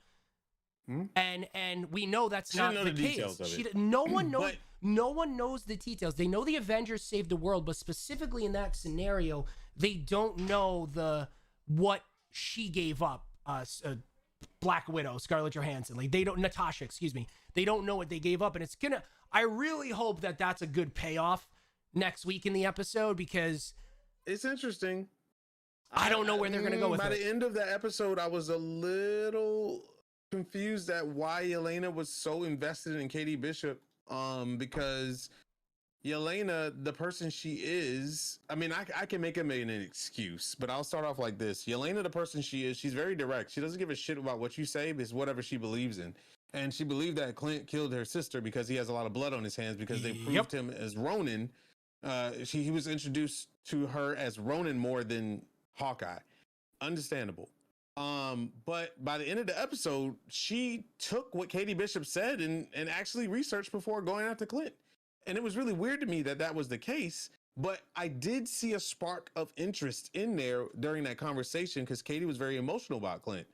And we know that's not the case. No one knows. No one knows the details. They know the Avengers saved the world, but specifically in that scenario, they don't know what she gave up. Black Widow, Scarlett Johansson. Natasha, excuse me. They don't know what they gave up, and I really hope that that's a good payoff next week in the episode, because it's interesting. I don't know where they're going to go with it. By the end of the episode, I was a little confused at why Yelena was so invested in Katie Bishop, because Yelena, the person she is, I mean, I can make an excuse, but I'll start off like this. Yelena, the person she is, she's very direct. She doesn't give a shit about what you say, but it's whatever she believes in. And she believed that Clint killed her sister because he has a lot of blood on his hands, because they proved him as Ronin. He was introduced to her as Ronin more than Hawkeye. Understandable. But by the end of the episode, she took what Katie Bishop said and actually researched before going after Clint. And it was really weird to me that was the case, but I did see a spark of interest in there during that conversation, because Katie was very emotional about Clint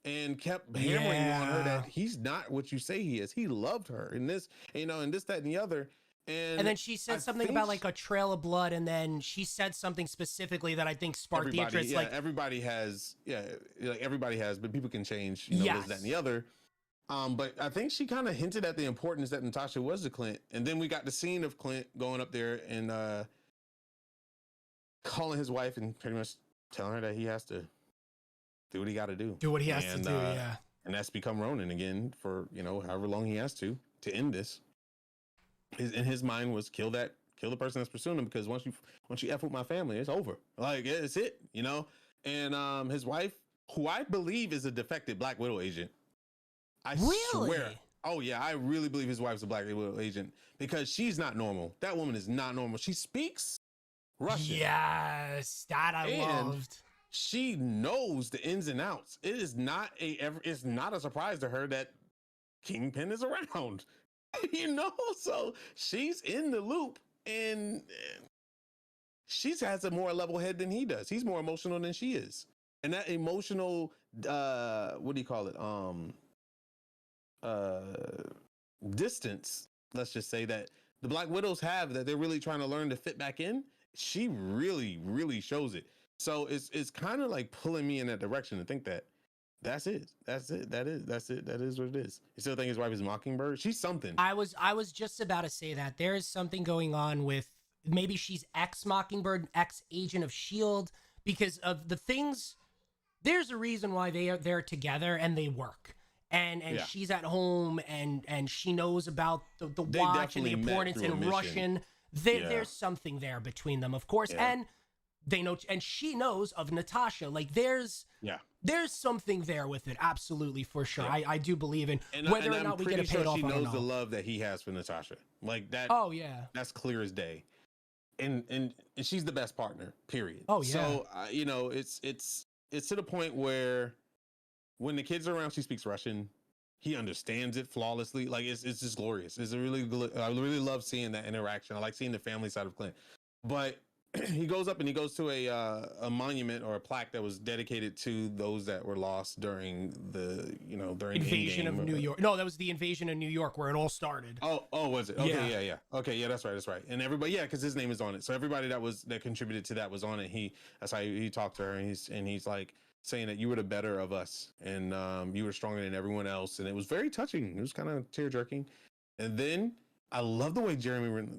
and kept hammering on her that he's not what you say he is. He loved her and this, and this, that, and the other. And then she said something about a trail of blood, and then she said something specifically that I think sparked the interest. Yeah, everybody has, but people can change, this, that, and the other. But I think she kind of hinted at the importance that Natasha was to Clint. And then we got the scene of Clint going up there and calling his wife and pretty much telling her that he has to do what he got to do. Do what he has to do, yeah. And that's become Ronin again for, however long he has to end this. In his mind was kill the person that's pursuing him, because once you F with my family, it's over. It's it, And his wife, who I believe is a defected Black Widow agent. I swear. Oh yeah, I really believe his wife's a Black Widow agent, because she's not normal. That woman is not normal. She speaks Russian. Yes, that I loved. She knows the ins and outs. It's not a surprise to her that Kingpin is around. So she's in the loop, and she has a more level head than he does. He's more emotional than she is. And that emotional, what do you call it? Distance, let's just say, that the Black Widows have, that they're really trying to learn to fit back in. She really, really shows it. So it's kind of like pulling me in that direction to think that that's it. That is what it is. You still think his wife is Mockingbird? She's something. I was just about to say that there is something going on with, maybe she's ex-Mockingbird, ex-agent of S.H.I.E.L.D., because of the things. There's a reason why they're together and they work. And she's at home and she knows about the watch and the importance in Russian. There's something there between them, of course. Yeah. And they know, and she knows of Natasha. There's something there with it. Absolutely, for sure. Yeah. I do believe in whether or not we get a payoff. She knows the love that he has for Natasha. That. Oh yeah. That's clear as day. And she's the best partner, period. Oh yeah. So, it's to the point where when the kids are around, she speaks Russian. He understands it flawlessly. It's just glorious. I really love seeing that interaction. I like seeing the family side of Clint. But he goes up and he goes to a monument or a plaque that was dedicated to those that were lost during the invasion of New York. No, that was the invasion of New York where it all started. Oh, was it? Okay, yeah. Okay, yeah, that's right. And everybody, because his name is on it. So everybody that contributed to that was on it. That's how he talked to her, and he's like saying that you were the better of us, and you were stronger than everyone else, and it was very touching. It was kind of tear-jerking. And then I love the way Jeremy Renner,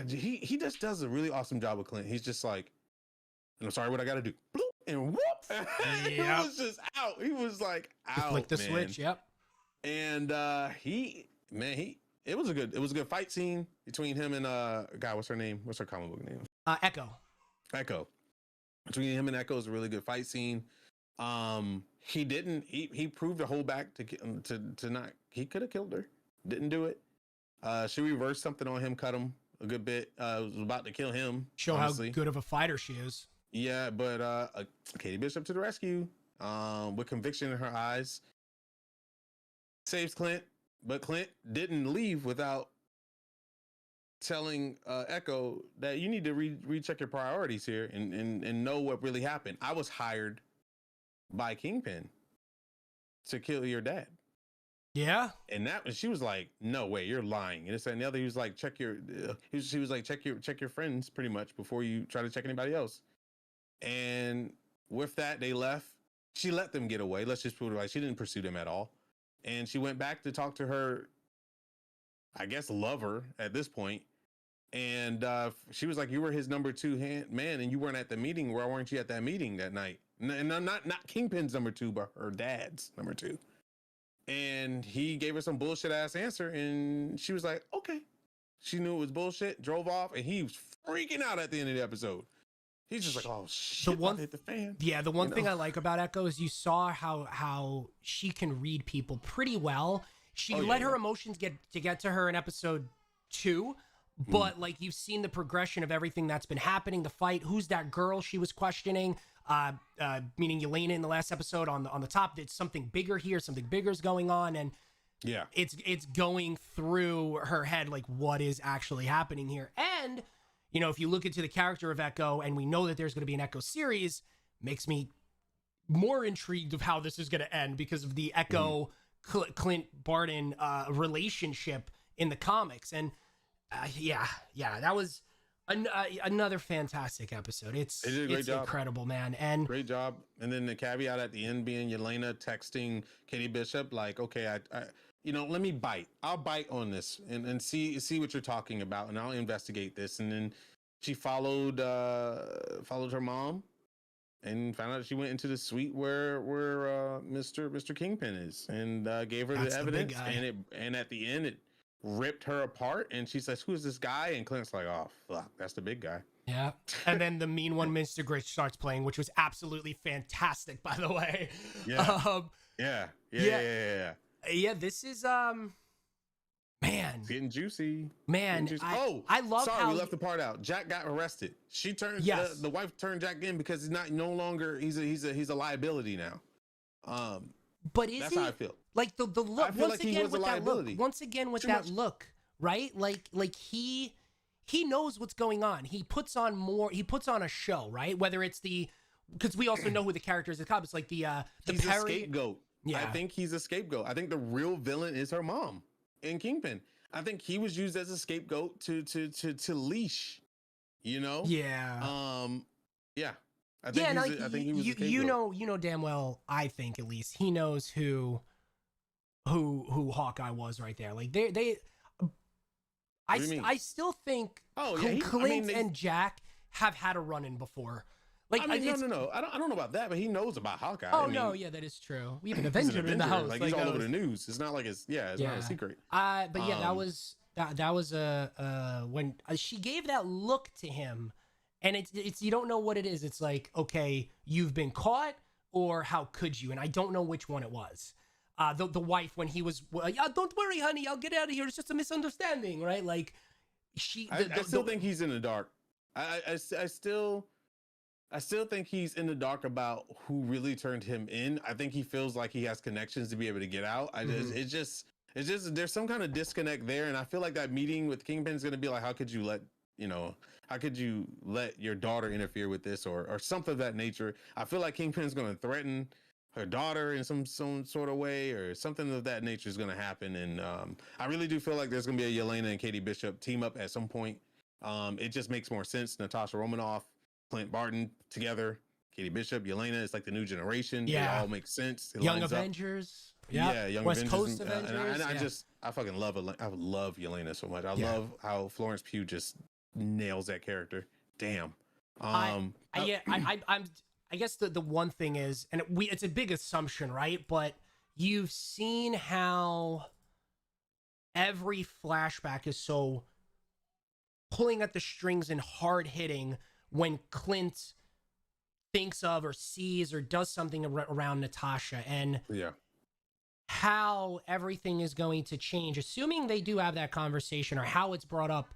he just does a really awesome job with Clint. He's just like, I'm sorry, what I got to do, and whoop, he was just out. He was like out. Flick the switch. Yep. And it was a good fight scene between him and God, what's her name? What's her comic book name? Echo. Between him and Echo is a really good fight scene. He proved to hold back to not. He could have killed her. Didn't do it. She reversed something on him, cut him. a good bit. Was about to kill him. Show honestly. how good of a fighter she is. Yeah, but Katie Bishop to the rescue. With conviction in her eyes, saves Clint, but Clint didn't leave without telling Echo that you need to recheck your priorities here and know what really happened. I was hired by Kingpin to kill your dad. Yeah. And she was like, no way, you're lying. And this and the other, he was like, check your friends pretty much before you try to check anybody else. And with that, they left. She let them get away. Let's just put it right. She didn't pursue them at all. And she went back to talk to her, I guess, lover at this point. And she was like, you were his number 2 man, and you weren't at the meeting. Why weren't you at that meeting that night? And not Kingpin's number 2, but her dad's number 2. And he gave her some bullshit ass answer, and she was like, okay. She knew it was bullshit, drove off, and he was freaking out at the end of the episode. He's just like, oh shit, hit the fan. Yeah, the one thing I like about Echo is you saw how she can read people pretty well. She let her emotions get to her in episode 2, but like you've seen the progression of everything that's been happening, the fight, who's that girl she was questioning, meaning Yelena in the last episode on the top. There's something bigger here, something bigger is going on, and yeah, it's going through her head like what is actually happening here. And you know, if you look into the character of Echo, and we know that there's going to be an Echo series, makes me more intrigued of how this is going to end because of the Echo Clint Barton relationship in the comics. And yeah, that was another fantastic episode. It's incredible, man. And great job. And then the caveat at the end being Yelena texting Katie Bishop like, okay, I let me bite. I'll bite on this and see what you're talking about, and I'll investigate this. And then she followed her mom and found out she went into the suite where Mr. Kingpin is, and gave her the evidence. And at the end, it ripped her apart. And she says, "Who's this guy?" And Clint's like, "Oh fuck, that's the big guy." Yeah. And then the mean one, Mr. Gritch, starts playing, which was absolutely fantastic, by the way. Yeah. Yeah, this is man, it's getting juicy. Man, I love sorry, how we left the part out. Jack got arrested. She turned the wife turned Jack in because he's no longer he's a liability now. But is that's he, how I feel. Like the look I feel like he was a liability. Once again with that look, right? Like he knows what's going on. He puts on a show, right? Whether it's because we also know who the character is. It's like he's a scapegoat. Yeah. I think he's a scapegoat. I think the real villain is her mom in Kingpin. I think he was used as a scapegoat to leash, you know? Yeah. Yeah. I think he was a scapegoat. You know damn well, I think at least he knows who Hawkeye was right there. Like I still think Clint and Jack have had a run-in before. Like, no. I don't know about that, but he knows about Hawkeye. Oh, no, yeah, that is true. We have an Avenger in the house. Like he's all over the news. It's not like it's not a secret. But yeah, that was when she gave that look to him, and it's you don't know what it is. It's like, okay, you've been caught, or how could you? And I don't know which one it was. The wife, when he was, don't worry, honey, I'll get out of here. It's just a misunderstanding, right? Like I still think he's in the dark. I still think he's in the dark about who really turned him in. I think he feels like he has connections to be able to get out. It's just there's some kind of disconnect there, and I feel like that meeting with Kingpin's going to be like, how could you let your daughter interfere with this or something of that nature? I feel like Kingpin's going to threaten her daughter in some sort of way, or something of that nature is going to happen. And I really do feel like there's going to be a Yelena and Katie Bishop team up at some point. It just makes more sense. Natasha Romanoff, Clint Barton together, Katie Bishop, Yelena. It's like the new generation. Yeah, it all makes sense. Young Avengers. Yeah, Young West Avengers. Coast Avengers. I fucking love Yelena so much. I love how Florence Pugh just nails that character. Damn. I guess the one thing is, and it's a big assumption, right? But you've seen how every flashback is so pulling at the strings and hard hitting when Clint thinks of or sees or does something around Natasha, and how everything is going to change, assuming they do have that conversation, or how it's brought up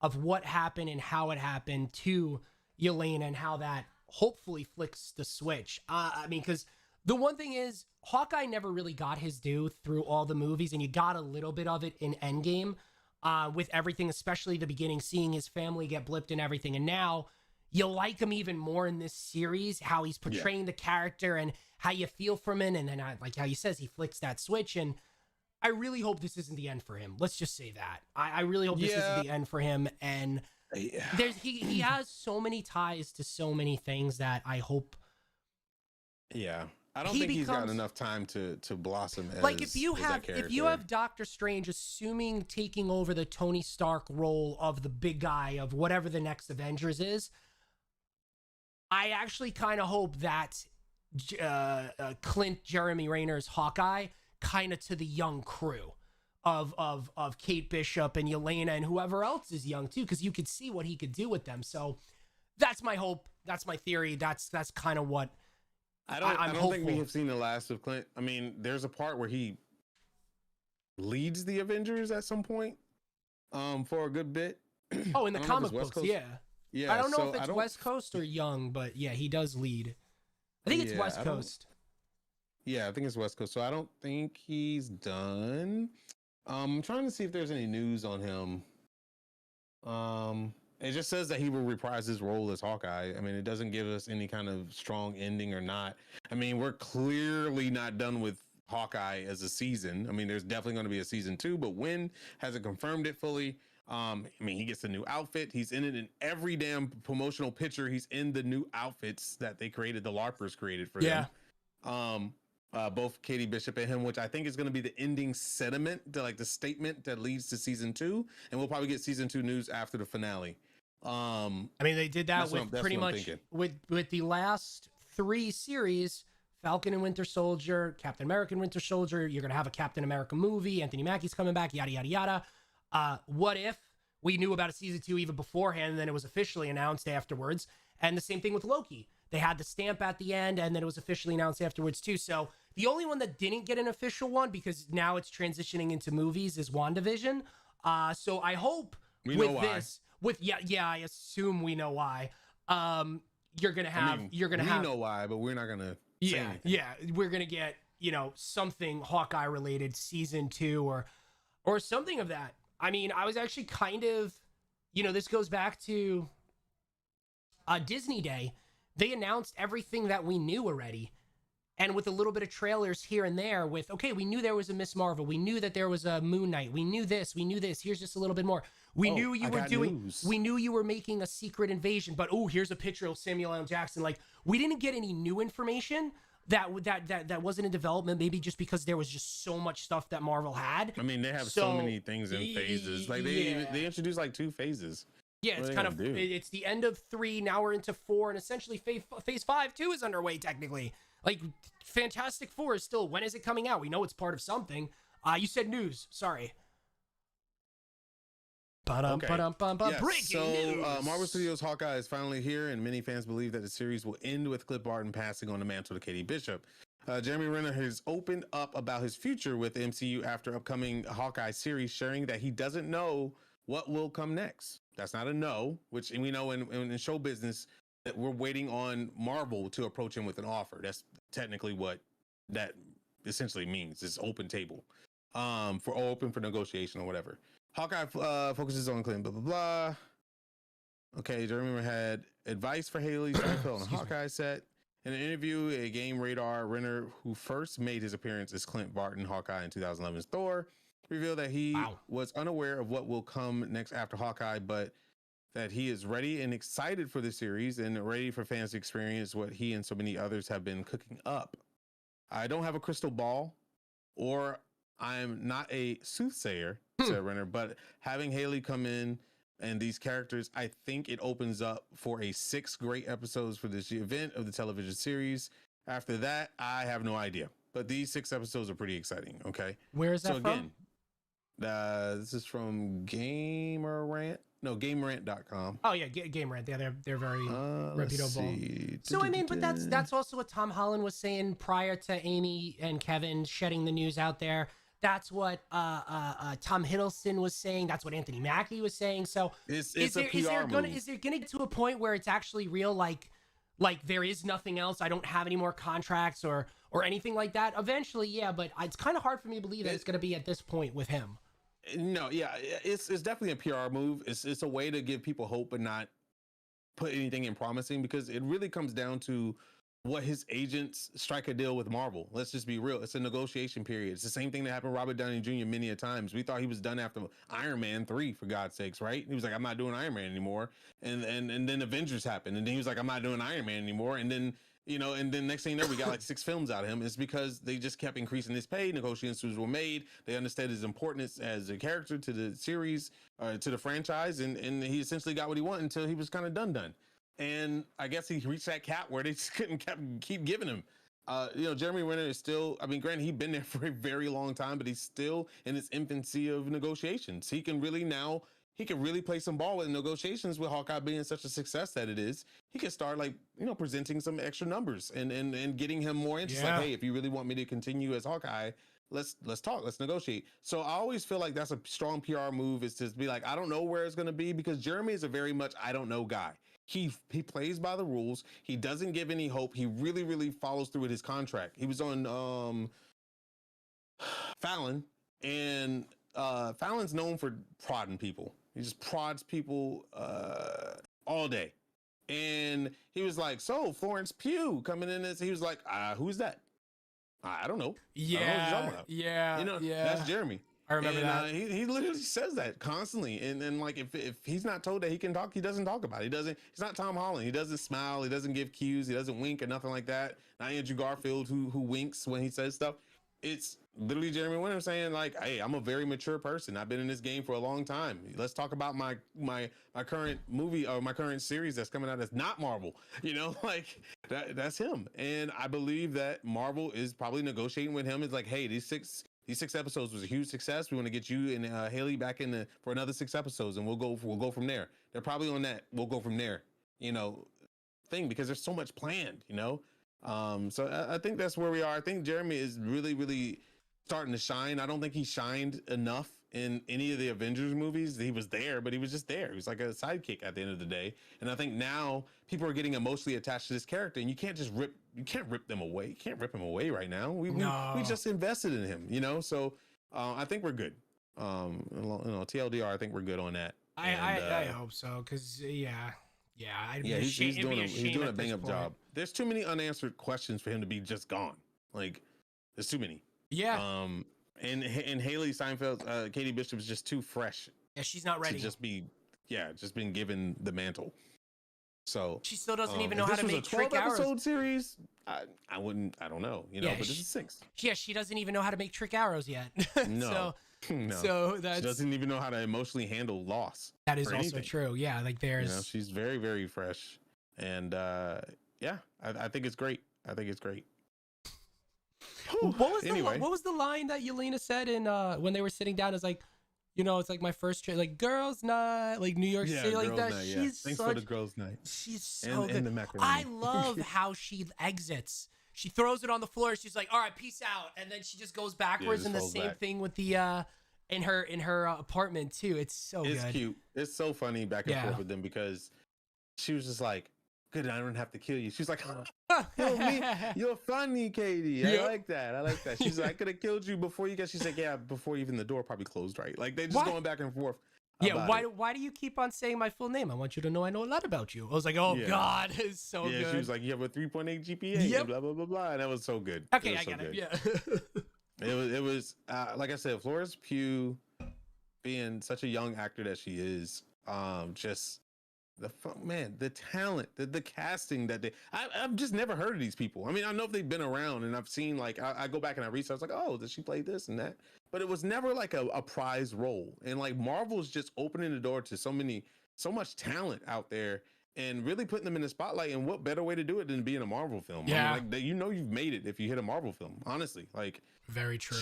of what happened and how it happened to Yelena and how that hopefully flicks the switch. I mean, because the one thing is, Hawkeye never really got his due through all the movies, and you got a little bit of it in Endgame with everything, especially the beginning, seeing his family get blipped and everything. And now you like him even more in this series, how he's portraying the character and how you feel from him. And then like how he says he flicks that switch. And I really hope this isn't the end for him. Let's just say that. I really hope this isn't the end for him. And he has so many ties to so many things that I hope. Yeah. I don't think he's got enough time to blossom as like if you have Doctor Strange assuming taking over the Tony Stark role of the big guy of whatever the next Avengers is, I actually kind of hope that Clint Jeremy Raynor's Hawkeye kind of to the young crew of Kate Bishop and Yelena and whoever else is young too, because you could see what he could do with them. So that's my hope. That's my theory. That's kind of what I don't think we have seen the last of Clint. I mean, there's a part where he leads the Avengers at some point for a good bit. Oh, in the comic books, yeah. Yeah. I don't know if it's West Coast or Young, but yeah, he does lead. I think it's West Coast. Yeah, I think it's West Coast. So I don't think he's done. I'm trying to see if there's any news on him. It just says that he will reprise his role as Hawkeye. I mean, it doesn't give us any kind of strong ending or not. I mean, we're clearly not done with Hawkeye as a season. I mean, there's definitely going to be a season 2, but when hasn't confirmed it fully. I mean, he gets a new outfit. He's in it in every damn promotional picture. He's in the new outfits that they created, the LARPers created for them. Both Katie Bishop and him, which I think is going to be the ending sentiment, the statement that leads to season 2. And we'll probably get season 2 news after the finale. I mean, they did that with pretty much with the last 3 series, Falcon and Winter Soldier, Captain America and Winter Soldier. You're going to have a Captain America movie. Anthony Mackie's coming back, yada, yada, yada. What if we knew about a season 2 even beforehand and then it was officially announced afterwards? And the same thing with Loki. They had the stamp at the end and then it was officially announced afterwards too. So the only one that didn't get an official one, because now it's transitioning into movies, is WandaVision. So I hope I assume we know why. You're gonna have. We know why, but we're not gonna. We're gonna get something Hawkeye related season 2 or something of that. I mean, I was actually kind of, this goes back to Disney Day. They announced everything that we knew already. And with a little bit of trailers here and there with, okay, we knew there was a Miss Marvel. We knew that there was a Moon Knight. We knew this. Here's just a little bit more. We knew you were making a secret invasion, but here's a picture of Samuel L. Jackson. Like, we didn't get any new information that wasn't in development, maybe just because there was just so much stuff that Marvel had. I mean, they have so many things in phases. Like they introduced like 2 phases. Yeah, it's kind of it's the end of 3. Now we're into 4, and essentially phase 5 too is underway technically. Like Fantastic Four is still, when is it coming out? We know it's part of something. You said news. Sorry. Breaking news. Marvel Studios' Hawkeye is finally here, and many fans believe that the series will end with Clint Barton passing on the mantle to Katie Bishop. Jeremy Renner has opened up about his future with the MCU after upcoming Hawkeye series, sharing that he doesn't know what will come next. That's not a no, which we know in show business that we're waiting on Marvel to approach him with an offer. That's technically what that essentially means. It's open table, open for negotiation or whatever. Hawkeye focuses on Clint, blah, blah, blah. Okay, Jeremy Renner had advice for Haley Steinfeld on the Hawkeye set. In an interview, a Game Radar Renner, who first made his appearance as Clint Barton Hawkeye in 2011's Thor, revealed that he was unaware of what will come next after Hawkeye, but that he is ready and excited for the series and ready for fans to experience what he and so many others have been cooking up. I don't have a crystal ball, or I'm not a soothsayer, said Renner, but having Haley come in and these characters, I think it opens up for 6 great episodes for this event of the television series. After that, I have no idea, but these 6 episodes are pretty exciting. Okay. Where is that from? This is from GameRant.com. Oh yeah, Game Rant. Yeah, they're very reputable. So I mean, but that's also what Tom Holland was saying prior to Amy and Kevin shedding the news out there. That's what Tom Hiddleston was saying. That's what Anthony Mackie was saying. So it's a PR move. Is there gonna get to a point where it's actually real, like there is nothing else? I don't have any more contracts or anything like that. Eventually, yeah, but it's kind of hard for me to believe that it's gonna be at this point with him. No, yeah, it's definitely a PR move. It's a way to give people hope and not put anything in promising, because it really comes down to what his agents strike a deal with Marvel. Let's just be real. It's a negotiation period. It's the same thing that happened to Robert Downey Jr. many a times. We thought he was done after Iron Man 3, for God's sakes, right? He was like, I'm not doing Iron Man anymore. And then Avengers happened. And then he was like, I'm not doing Iron Man anymore. And then, and then next thing you know, we got like 6 films out of him. It's because they just kept increasing his pay. Negotiations were made. They understood his importance as a character to the series, to the franchise. And he essentially got what he wanted until he was kind of done. And I guess he reached that cap where they just couldn't keep giving him. Jeremy Renner is still, granted, he's been there for a very long time, but he's still in his infancy of negotiations. He can really play some ball with negotiations, with Hawkeye being such a success that it is. He can start presenting some extra numbers and getting him more interest. Yeah. Like, hey, if you really want me to continue as Hawkeye, let's talk, let's negotiate. So I always feel like that's a strong PR move, is to be like, I don't know where it's going to be, because Jeremy is a very much I don't know guy. He plays by the rules. He doesn't give any hope. He really, really follows through with his contract. He was on Fallon, and Fallon's known for prodding people. He just prods people all day. And he was like, so Florence Pugh coming in as, he was like, who's that? I don't know. Yeah. I don't know what you're talking about. Yeah. Yeah. That's Jeremy. I remember that. He literally says that constantly. And like, if he's not told that he can talk, he doesn't talk about it. He's not Tom Holland. He doesn't smile. He doesn't give cues. He doesn't wink or nothing like that. Not Andrew Garfield, who winks when he says stuff. It's literally Jeremy Renner saying like, hey, I'm a very mature person. I've been in this game for a long time. Let's talk about my current movie, or my current series that's coming out that's not Marvel. Like that's him. And I believe that Marvel is probably negotiating with him. It's like, hey, these six episodes was a huge success. We want to get you and Haley back in for another 6 episodes, and we'll go from there. They're probably on that. We'll go from there, thing, because there's so much planned, So I think that's where we are. I think Jeremy is really, really starting to shine. I don't think he shined enough in any of the Avengers movies. He was there, but he was just there. He was like a sidekick at the end of the day. And I think now people are getting emotionally attached to this character, and you can't rip them away. You can't rip him away right now. We just invested in him, So I think we're good. TLDR, I think we're good on that. I hope so, because he's doing a bang up job. There's too many unanswered questions for him to be just gone. Like, there's too many. Yeah. And Haley Steinfeld, Katie Bishop is just too fresh. Yeah, she's not ready. To just been given the mantle. So she still doesn't even know how to make trick arrows. Episode series, I don't know, but this is 6. Yeah, she doesn't even know how to make trick arrows yet. No. So she doesn't even know how to emotionally handle loss. That is also true. Yeah, like there's she's very, very fresh. And I think it's great. What was the line that Yelena said in when they were sitting down? Is like, it's like my first trip, like girls' night, like New York City, like that. Night, Thanks for the girls' night. She's so good. And the macaroni. I love how she exits. She throws it on the floor. She's like, all right, peace out. And then she just goes backwards. And the same thing with the in her apartment too. It's good. It's cute. It's so funny back and forth with them, because she was just like, good, I don't have to kill you. She's like, you're funny, Katie. Yep. I like that. She's like, I could have killed you before you got. She's like, yeah, before even the door probably closed, right? Like they just going back and forth. Yeah, why do you keep on saying my full name? I want you to know I know a lot about you. I was like, God, it's so good. Yeah, she was like, you have a 3.8 GPA, yep. Blah, blah, blah, blah. And that was so good. Okay, I got it. Yeah. It was like I said, Florence Pugh, being such a young actor that she is, just the talent, the casting that I've just never heard of these people. I mean, I know if they've been around, and I've seen, like, I go back and I research, like, oh, does she play this and that? But it was never like a prize role. And like Marvel's just opening the door to so much talent out there, and really putting them in the spotlight. And what better way to do it than be in a Marvel film? Yeah. I mean, you've made it if you hit a Marvel film, honestly. Like, very true.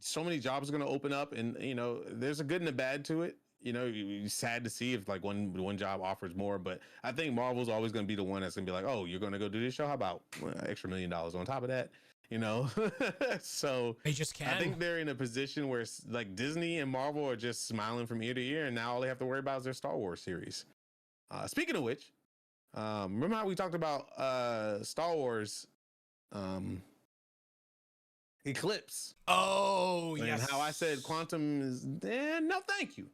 So many jobs are going to open up, and there's a good and a bad to it. you're sad to see if like one job offers more, but I think Marvel's always going to be the one that's going to be like, oh, you're going to go do this show. How about extra $1 million on top of that? So they just can. I think they're in a position where like Disney and Marvel are just smiling from ear to ear, and now all they have to worry about is their Star Wars series. Speaking of which, remember how we talked about Star Wars Eclipse? Oh, and yes. how I said Quantum is no thank you.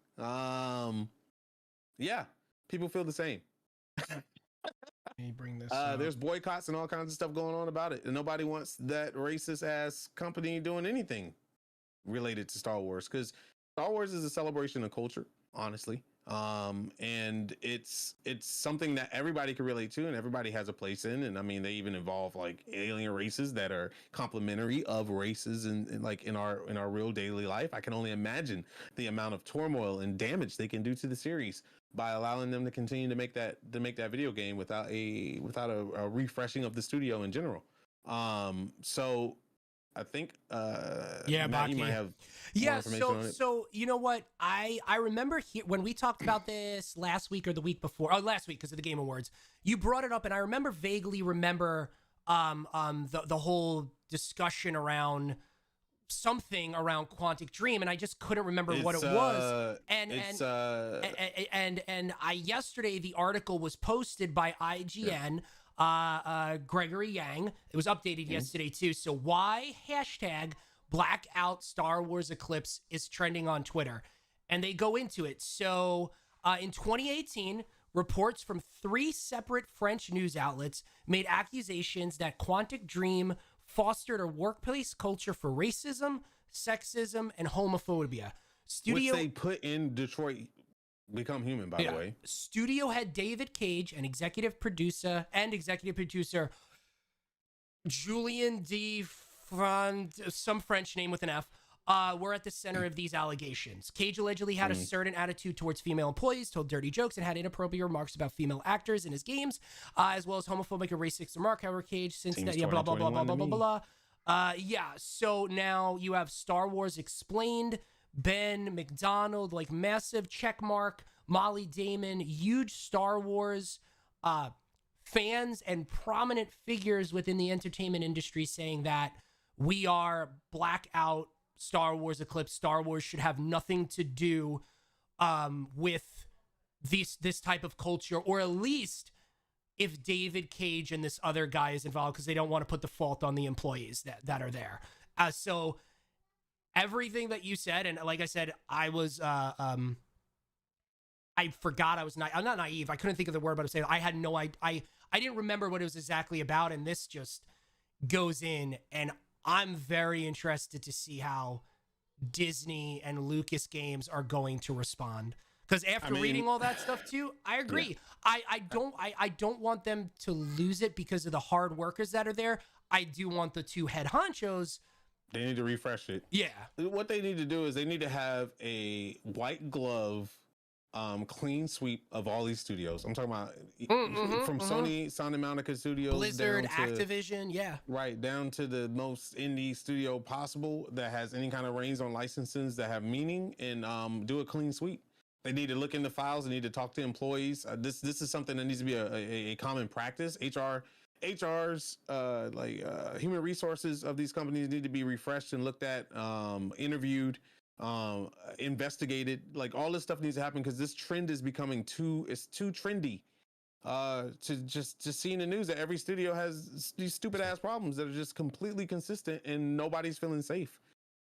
Yeah, people feel the same. Let me bring this there's boycotts and all kinds of stuff going on about it, and nobody wants that racist ass company doing anything related to Star Wars, because Star Wars is a celebration of culture, honestly. And it's something that everybody can relate to and everybody has a place in. And I mean, they even involve like alien races that are complementary of races and like in our real daily life. I can only imagine the amount of turmoil and damage they can do to the series by allowing them to continue to make that video game without a refreshing of the studio in general. So I think Matt, you might have more information on it. So you know what, I remember when we talked about this last week or the week before, last week because of the Game Awards, you brought it up, and I vaguely remember the whole discussion around something around Quantic Dream, and I just couldn't remember what it was. And I yesterday the article was posted by IGN. Gregory Yang. It was updated yesterday too. So why hashtag blackout Star Wars Eclipse is trending on Twitter, and they go into it. So in 2018, reports from 3 separate French news outlets made accusations that Quantic Dream fostered a workplace culture for racism, sexism, and homophobia. Which they put in Detroit Become Human, by the way. Studio head David Cage and executive producer Julien D. some French name with an F, were at the center of these allegations. Cage allegedly had a certain attitude towards female employees, told dirty jokes, and had inappropriate remarks about female actors in his games, as well as homophobic and racist remark. However, Cage since that, blah blah blah blah blah blah blah. So now you have Star Wars Explained, Ben McDonald, like massive check mark, Molly Damon, huge Star Wars fans and prominent figures within the entertainment industry saying that we are blackout Star Wars Eclipse. Star Wars should have nothing to do with this type of culture, or at least if David Cage and this other guy is involved, because they don't want to put the fault on the employees that are there. So everything that you said, and like I said, I was I forgot I'm not naive. I couldn't think of the word, but I had no idea. I didn't remember what it was exactly about, and this just goes in, and I'm very interested to see how Disney and Lucas Games are going to respond. Because after reading all that stuff too, I agree. Yeah. I don't want them to lose it because of the hard workers that are there. I do want the 2 head honchos. They need to refresh it. Yeah. What they need to do is they need to have a white glove, clean sweep of all these studios. I'm talking about from Sony, Santa Monica Studios, Blizzard, Activision, right down to the most indie studio possible that has any kind of reins on licenses that have meaning, and do a clean sweep. They need to look into files. They need to talk to employees. This is something that needs to be a common practice. HR's human resources of these companies need to be refreshed and looked at, interviewed, investigated. Like, all this stuff needs to happen, because this trend is becoming too trendy to just see in the news that every studio has these stupid ass problems that are just completely consistent and nobody's feeling safe.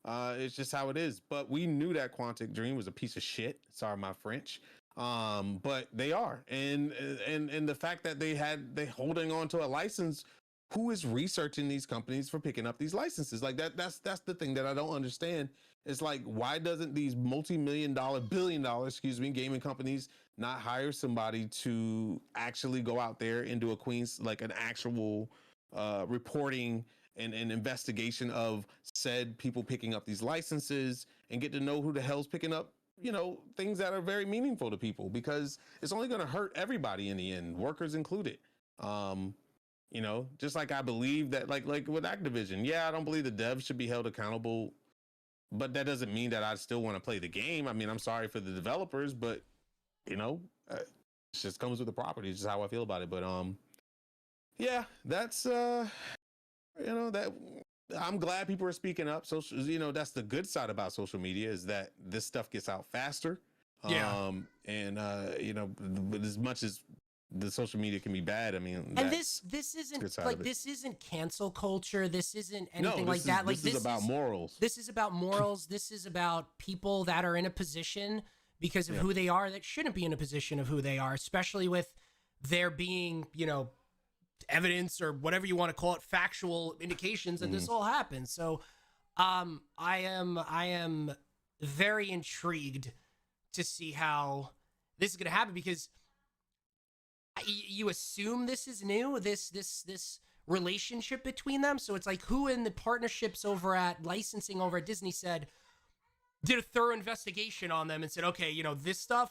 It's just how it is. But we knew that Quantic Dream was a piece of shit. Sorry, my French. But they are, and the fact that they holding on to a license. Who is researching these companies for picking up these licenses? Like that's the thing that I don't understand. It's like, why doesn't these billion dollar gaming companies not hire somebody to actually go out there and do an actual reporting and investigation of said people picking up these licenses, and get to know who the hell's picking up, things that are very meaningful to people, because it's only going to hurt everybody in the end, workers included. Just like I believe that like with Activision, I don't believe the devs should be held accountable but that doesn't mean that I still want to play the game. I mean, I'm sorry for the developers, but you know, it just comes with the property. It's just how I feel about it. But yeah, that's you know, that I'm glad people are speaking up. Social, you know, that's the good side about social media, is that this stuff gets out faster. Yeah. And you know, but as much as the social media can be bad, I mean, and this isn't like, this isn't cancel culture. This isn't anything like that. Like, this is about morals. This is about morals. This is about people that are in a position because of who they are that shouldn't be in a position of who they are, especially with there being, you know, evidence or whatever you want to call it, factual indications that this all happened. So I am very intrigued to see how this is going to happen, because you assume this is new, this relationship between them. So it's like, who in the partnerships over at licensing over at Disney did a thorough investigation on them and said, okay, you know, this stuff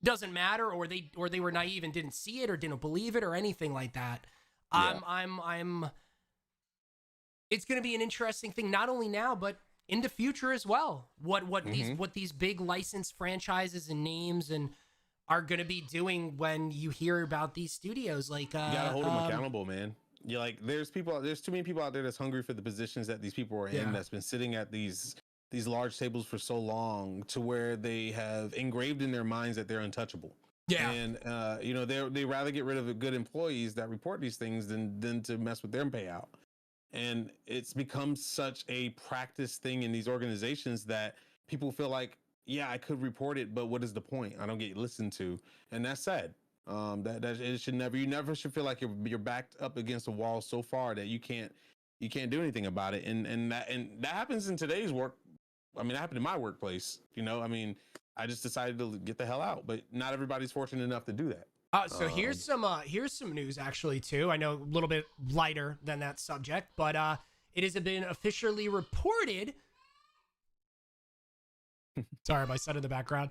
doesn't matter, or they were naive and didn't see it or didn't believe it or anything like that. Yeah. It's going to be an interesting thing, not only now, but in the future as well. What these big licensed franchises and names and are going to be doing when you hear about these studios. Like, you gotta hold them accountable, man. You're like, there's too many people out there that's hungry for the positions that these people are in, that's been sitting at these large tables for so long, to where they have engraved in their minds that they're untouchable. Yeah. And you know, they rather get rid of good employees that report these things than to mess with their payout. And it's become such a practice thing in these organizations that people feel like, yeah, I could report it, but what is the point? I don't get listened to, and that's sad. That it should never. You never should feel like you're backed up against a wall so far that you can't do anything about it. And that happens in today's work. I mean, it happened in my workplace. You know, I mean, I just decided to get the hell out, but not everybody's fortunate enough to do that. So here's some news actually too. I know, a little bit lighter than that subject, but it has been officially reported. Sorry, my son in the background.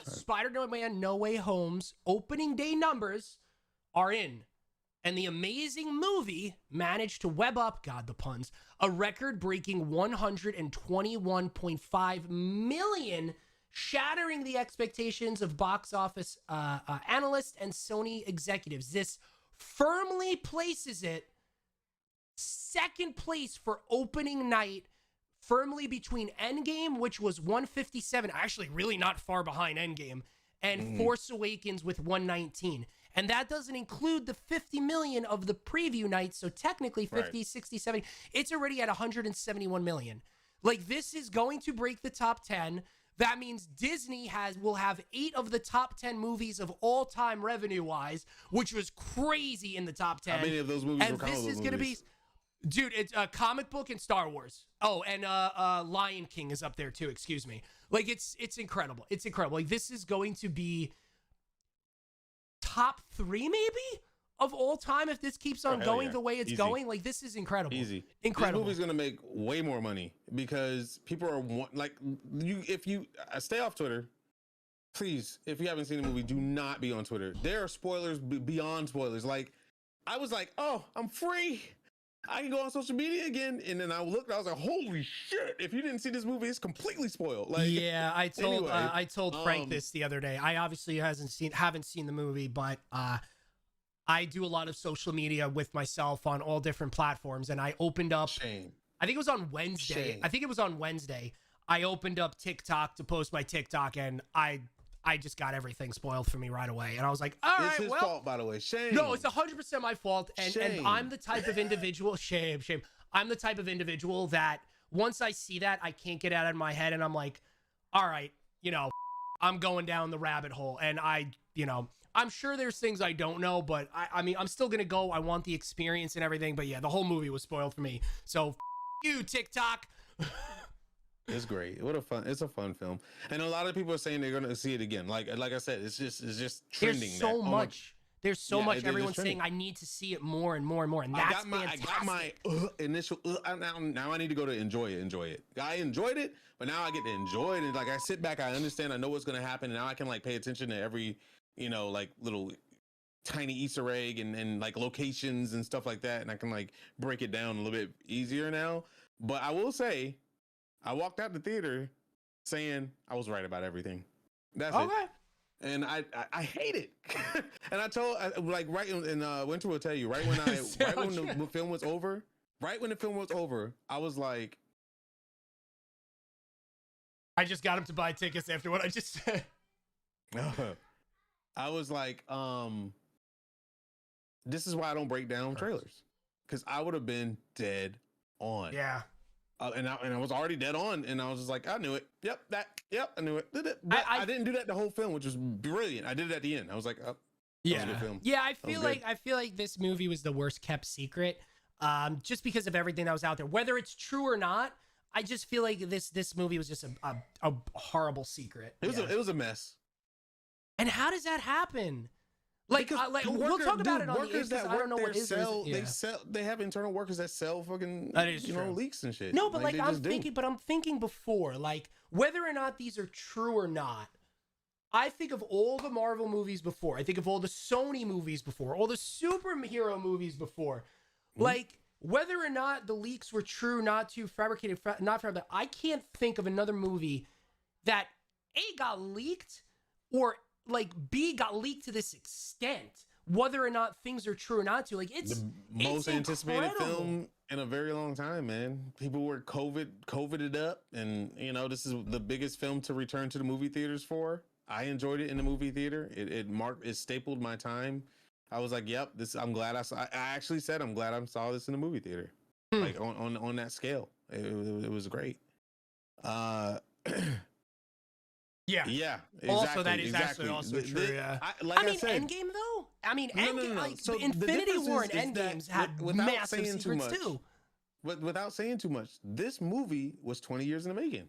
Spider-Man No Way Home's opening day numbers are in, and the amazing movie managed to web up, God, the puns, a record-breaking $121.5 million, shattering the expectations of box office analysts and Sony executives. This firmly places it second place for opening night, firmly between Endgame, which was 157, actually really not far behind Endgame, and Force Awakens with 119. And that doesn't include the 50 million of the preview night, so technically 50, 60, 70. It's already at 171 million. Like, this is going to break the top 10. That means Disney will have 8 of the top 10 movies of all time revenue-wise, which was crazy in the top 10. How many of those movies were comic book movies? And this is going to be... Dude, it's a comic book and Star Wars. Oh, and Lion King is up there too, excuse me. Like, it's incredible. It's incredible. Like, this is going to be top 3 maybe of all time if this keeps on going the way it's going. Like, this is incredible. Easy. Incredible. This movie's going to make way more money because people are like, if you stay off Twitter, please, if you haven't seen the movie, do not be on Twitter. There are spoilers beyond spoilers. Like, I was like, oh, I'm free. I can go on social media again, and then I looked. I was like, "Holy shit! If you didn't see this movie, it's completely spoiled." Like, yeah, I told Frank this the other day. I obviously haven't seen the movie, but I do a lot of social media with myself on all different platforms, and I opened up. Shame. I think it was on Wednesday. Shame. I think it was on Wednesday. I opened up TikTok to post my TikTok, and I just got everything spoiled for me right away. And I was like, all right, it's his fault, by the way. Shame. No, it's 100% my fault. And I'm the type of individual, shame. I'm the type of individual that once I see that, I can't get out of my head. And I'm like, all right, you know, I'm going down the rabbit hole. And I'm sure there's things I don't know, but I mean, I'm still going to go. I want the experience and everything. But yeah, the whole movie was spoiled for me. So you, TikTok. It's great. It's a fun film. And a lot of people are saying they're going to see it again. Like I said, it's just trending. There's so much. There's so much. Everyone's saying I need to see it more and more and more. And that's fantastic. I got my initial now I need to go to enjoy it. I enjoyed it, but now I get to enjoy it. And like, I sit back, I understand, I know what's going to happen. And now I can like pay attention to every, like little tiny Easter egg and like locations and stuff like that. And I can like break it down a little bit easier now. But I will say, I walked out the theater saying I was right about everything. That's it. And I hate it. And I told like right in Winter will tell you right when the film was over, I was like, I just got him to buy tickets after what I just said. I was like, this is why I don't break down trailers, because I would have been dead on. Yeah. And I was already dead on, and I was just like, I knew it. Yep, I knew it. But I didn't do that the whole film, which was brilliant. I did it at the end. I was like, oh, yeah, that was a good film. Yeah. I feel like this movie was the worst kept secret, just because of everything that was out there, whether it's true or not. I just feel like this movie was just a horrible secret. It was a mess. And how does that happen? Like we'll talk about it on the air. I don't know what is. They have internal workers that sell fucking leaks and shit. No, but like I'm thinking before, like whether or not these are true or not. I think of all the Marvel movies before. I think of all the Sony movies before, all the superhero movies before. Like whether or not the leaks were true, not fabricated, not fabricated. I can't think of another movie that A, got leaked, or like B, got leaked to this extent, whether or not things are true or not true. Like it's the most anticipated film in a very long time, man. People were COVIDed up, and this is the biggest film to return to the movie theaters for. I enjoyed it in the movie theater. It stapled my time. I was like, yep, I'm glad I saw. I actually said I'm glad I saw this in the movie theater, like on that scale. It was great. Yeah. Exactly, also, that is actually also true. Yeah. I mean, Endgame though. I mean, Endgame. Like so Infinity War and Endgames had massive secrets too. But without saying too much, this movie was 20 years in the making.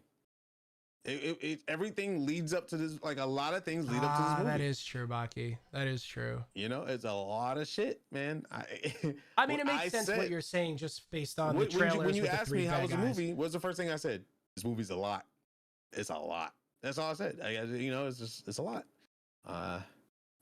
Everything leads up to this. Like a lot of things lead up to this movie. That is true, Baki. That is true. It's a lot of shit, man. I mean, it makes sense what you're saying just based on the trailers. When you asked me how was the movie, what's the first thing I said? This movie's a lot. It's a lot. That's all I said. It's a lot.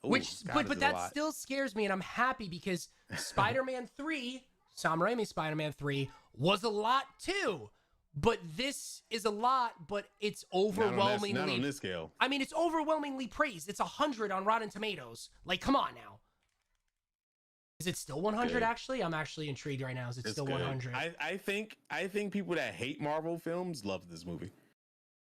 But that still scares me, and I'm happy because Spider-Man 3, Sam Raimi's Spider-Man 3, was a lot too. But this is a lot, but it's overwhelmingly not on this scale. I mean, it's overwhelmingly praised. It's 100 on Rotten Tomatoes. Like, come on now. Is it still 100? Actually, I'm actually intrigued right now. Is it still 100? I think people that hate Marvel films love this movie.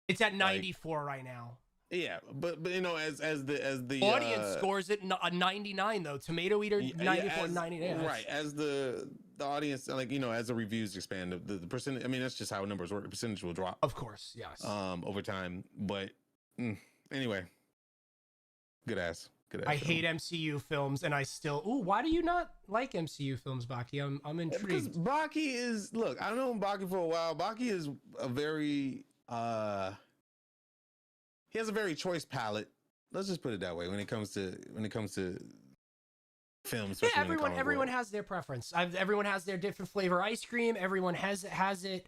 It's at 94 right now. Yeah, but as the audience scores it a 99 though. Tomato Eater 94, 99. Right, as the audience, like as the reviews expand, the percentage. I mean, that's just how numbers work. The percentage will drop, of course. Yes. Over time, but anyway, good ass. I hate MCU films, and I still. Ooh, why do you not like MCU films, Baki? I'm intrigued. Because Baki is I've known Baki for a while. Baki is a very he has a very choice palette. Let's just put it that way. When it comes to films, yeah, everyone has their preference. Everyone has their different flavor ice cream. Everyone has it.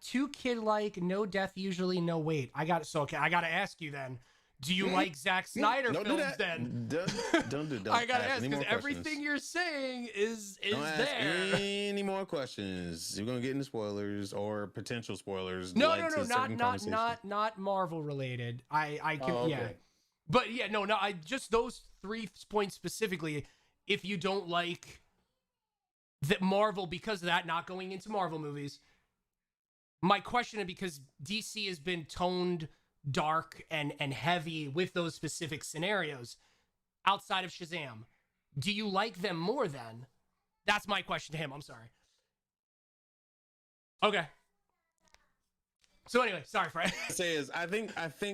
Too kid-like, no death usually, no wait. I got to ask you then. Do you like Zack Snyder films then? Don't I gotta ask because everything you're saying is don't there. Ask any more questions? You're gonna get into spoilers or potential spoilers. No, not Marvel related. I can okay. But I just those 3 points specifically. If you don't like that Marvel because of that, not going into Marvel movies. My question is because DC has been toned dark and heavy with those specific scenarios outside of Shazam. Do you like them more then? That's my question to him. I'm sorry. Okay. So anyway, sorry, Fred. I think,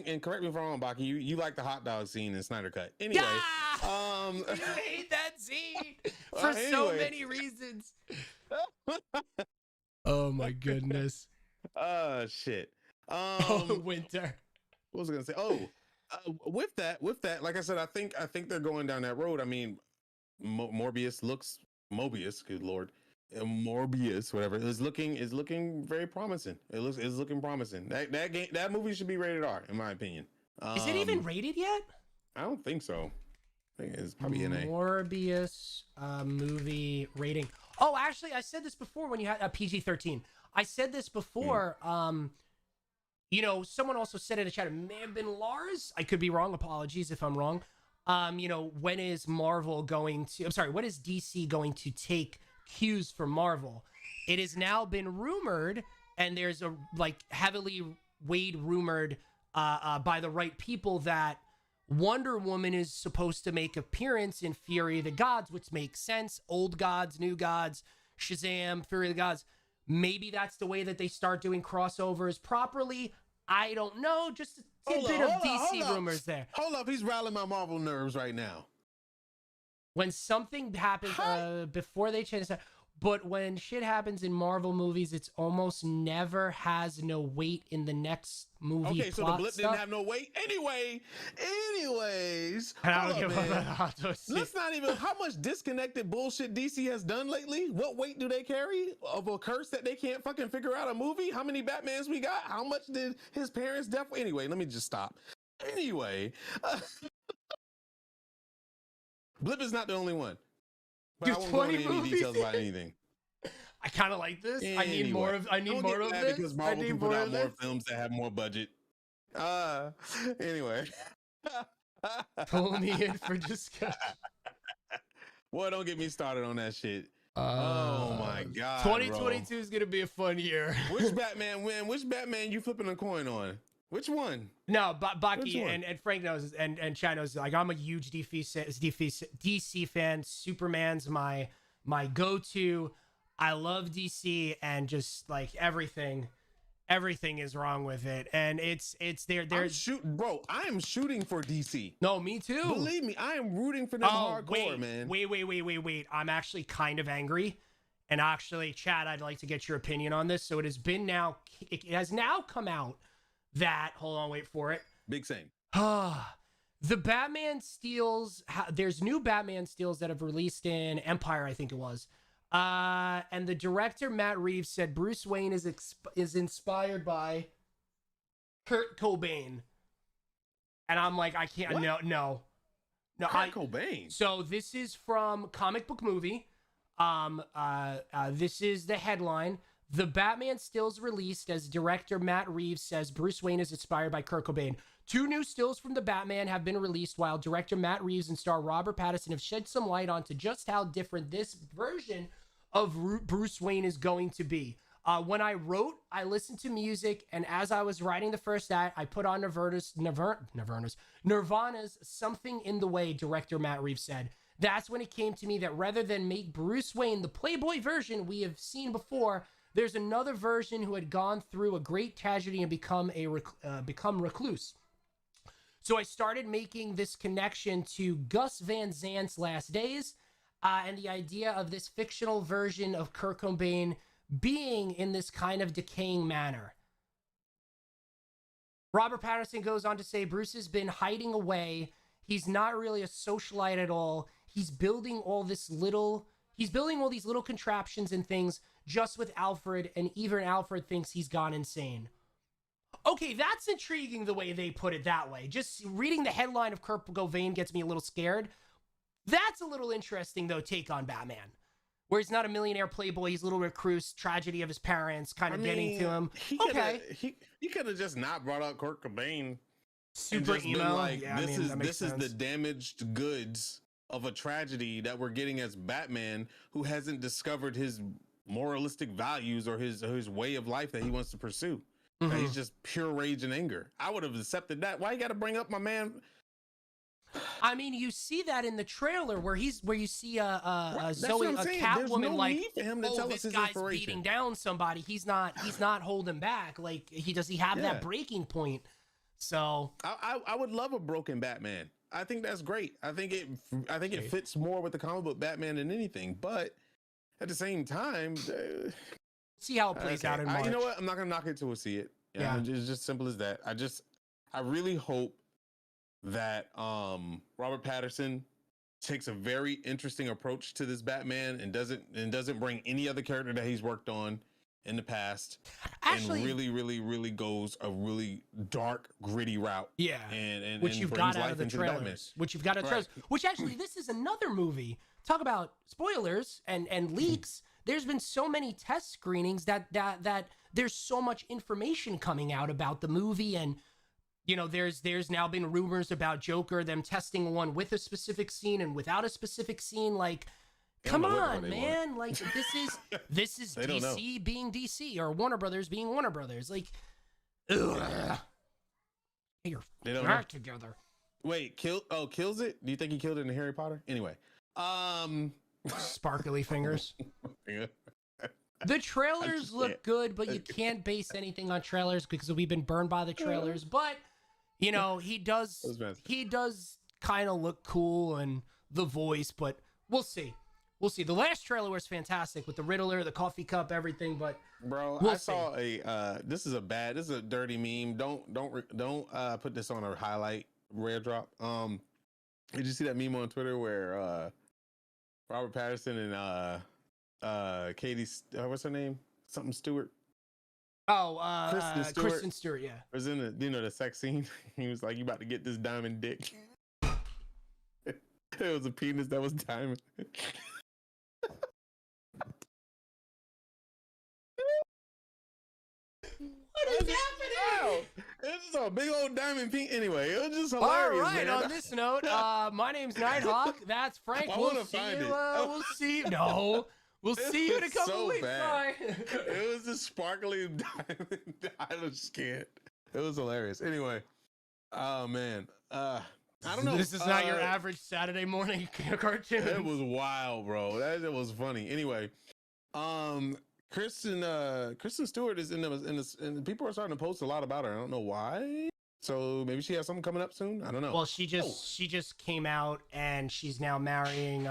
and correct me if I'm wrong, Baki, you like the hot dog scene in Snyder Cut. Anyway. Yeah! You hate that scene for so many reasons. Oh my goodness. Shit. Winter. What was I gonna say? With that, like I said, I think they're going down that road. I mean, Mobius, good lord, Morbius, whatever, is looking very promising. It's looking promising. That movie should be rated R, in my opinion. Is it even rated yet? I don't think so. I think it's probably NA. Morbius movie rating. Oh, actually, I said this before when you had a PG-13. I said this before. you know, someone also said in the chat, it may have been Lars. I could be wrong. Apologies if I'm wrong. You know, when is DC going to take cues from Marvel? It has now been rumored, and there's a heavily weighed rumored by the right people that Wonder Woman is supposed to make appearance in Fury of the Gods, which makes sense. Old gods, new gods, Shazam, Fury of the Gods. Maybe that's the way that they start doing crossovers properly. I don't know. Just a tidbit of DC rumors there. Hold up. He's rattling my Marvel nerves right now. When something happens before they change that. But when shit happens in Marvel movies, it's almost never has no weight in the next movie. Okay, so the blip didn't have no weight. Anyways, let's not even. How much disconnected bullshit DC has done lately? What weight do they carry of a curse that they can't fucking figure out a movie? How many Batmans we got? How much did his parents death? Anyway, let me just stop. Anyway, Blip is not the only one. But I won't go into any details about anything. I kind of like this. Anyway, I need more of this. Because Marvel can put out more films that have more budget. Anyway. Pull me in for discussion. Boy, don't get me started on that shit. Oh my God. 2022 is gonna be a fun year. Which Batman win? Which Batman you flipping a coin on? Which one? No, Bucky and Frank knows, and Chad knows. Like, I'm a huge DC fan. Superman's my go-to. I love DC, and just like everything is wrong with it. And it's there. Bro, I am shooting for DC. No, me too. Believe me, I am rooting for them hardcore, man. Wait. I'm actually kind of angry. And actually, Chad, I'd like to get your opinion on this. So it has now come out that, hold on, wait for it. Big same. The Batman steals, there's new Batman steals that have released in Empire, I think it was. And the director, Matt Reeves, said Bruce Wayne is inspired by Kurt Cobain. And I'm like, I can't, what? No. Kurt Cobain? So this is from Comic Book Movie. This is the headline. The Batman stills released as director Matt Reeves says Bruce Wayne is inspired by Kurt Cobain. 2 new stills from the Batman have been released, while director Matt Reeves and star Robert Pattinson have shed some light onto just how different this version of Bruce Wayne is going to be. When I wrote, I listened to music, and as I was writing the first act, I put on Nirvana's Something in the Way, director Matt Reeves said. That's when it came to me that rather than make Bruce Wayne the Playboy version we have seen before, there's another version who had gone through a great tragedy and become recluse. So I started making this connection to Gus Van Zant's Last Days, and the idea of this fictional version of Kurt Cobain being in this kind of decaying manner. Robert Pattinson goes on to say Bruce has been hiding away. He's not really a socialite at all. He's building all these little contraptions and things just with Alfred, and even Alfred thinks he's gone insane. Okay, that's intriguing the way they put it that way. Just reading the headline of Kurt Cobain gets me a little scared. That's a little interesting, though, take on Batman. Where he's not a millionaire playboy, he's a little recluse, tragedy of his parents kind of getting to him. He could have just not brought out Kurt Cobain. Super emo. Like, yeah, this is the damaged goods of a tragedy that we're getting as Batman, who hasn't discovered his moralistic values or his way of life that he wants to pursue. Mm-hmm. He's just pure rage and anger. I would have accepted that. Why you got to bring up my man? I mean, you see that in the trailer where you see Zoe, a Catwoman, like, this guy's beating down somebody. He's not holding back. Like, does he have that breaking point? So I would love a broken Batman. I think that's great. I think it fits more with the comic book Batman than anything. But at the same time, see how it plays out in March. You know what? I'm not gonna knock it till we see it. Yeah, it's just simple as that. I really hope that Robert Pattinson takes a very interesting approach to this Batman and doesn't bring any other character that he's worked on in the past. Actually, and really goes a really dark, gritty route. Yeah, and which you've got out of the trailers. Which actually, this is another movie. Talk about spoilers and leaks. there's been so many test screenings that there's so much information coming out about the movie, and you know, there's now been rumors about Joker, them testing one with a specific scene and without a specific scene. Like, come on, man! Like, this is DC being DC, or Warner Brothers being Warner Brothers. Like, ugh. They don't act together. Wait, kills it? Do you think he killed it in Harry Potter? Anyway, sparkly fingers. The trailers look good, but you can't base anything on trailers because we've been burned by the trailers. But you know, he does kind of look cool and the voice, but we'll see. We'll see. The last trailer was fantastic with the Riddler, the coffee cup, everything. But bro, I saw a this is a dirty meme. Don't put this on a highlight rare drop. Did you see that meme on Twitter where Robert Pattinson and Katie, what's her name? Something Stewart. Oh, Kristen Stewart. Yeah. Was in the sex scene. He was like, "You about to get this diamond dick." It was a penis that was diamond. What is happening? It's just a big old diamond pink. Anyway, it was just hilarious. All right. Man. On this note, my name's Nighthawk. That's Frank. We'll see. No, we'll see you in a couple weeks. Bye. It was just sparkly diamond. I just can't. It was hilarious. Anyway, oh man. I don't know. This is not your average Saturday morning cartoon. It was wild, bro. That was funny. Anyway, Kristen Stewart is in the and people are starting to post a lot about her. I don't know why. So maybe she has something coming up soon. I don't know. Well, she just came out and she's now marrying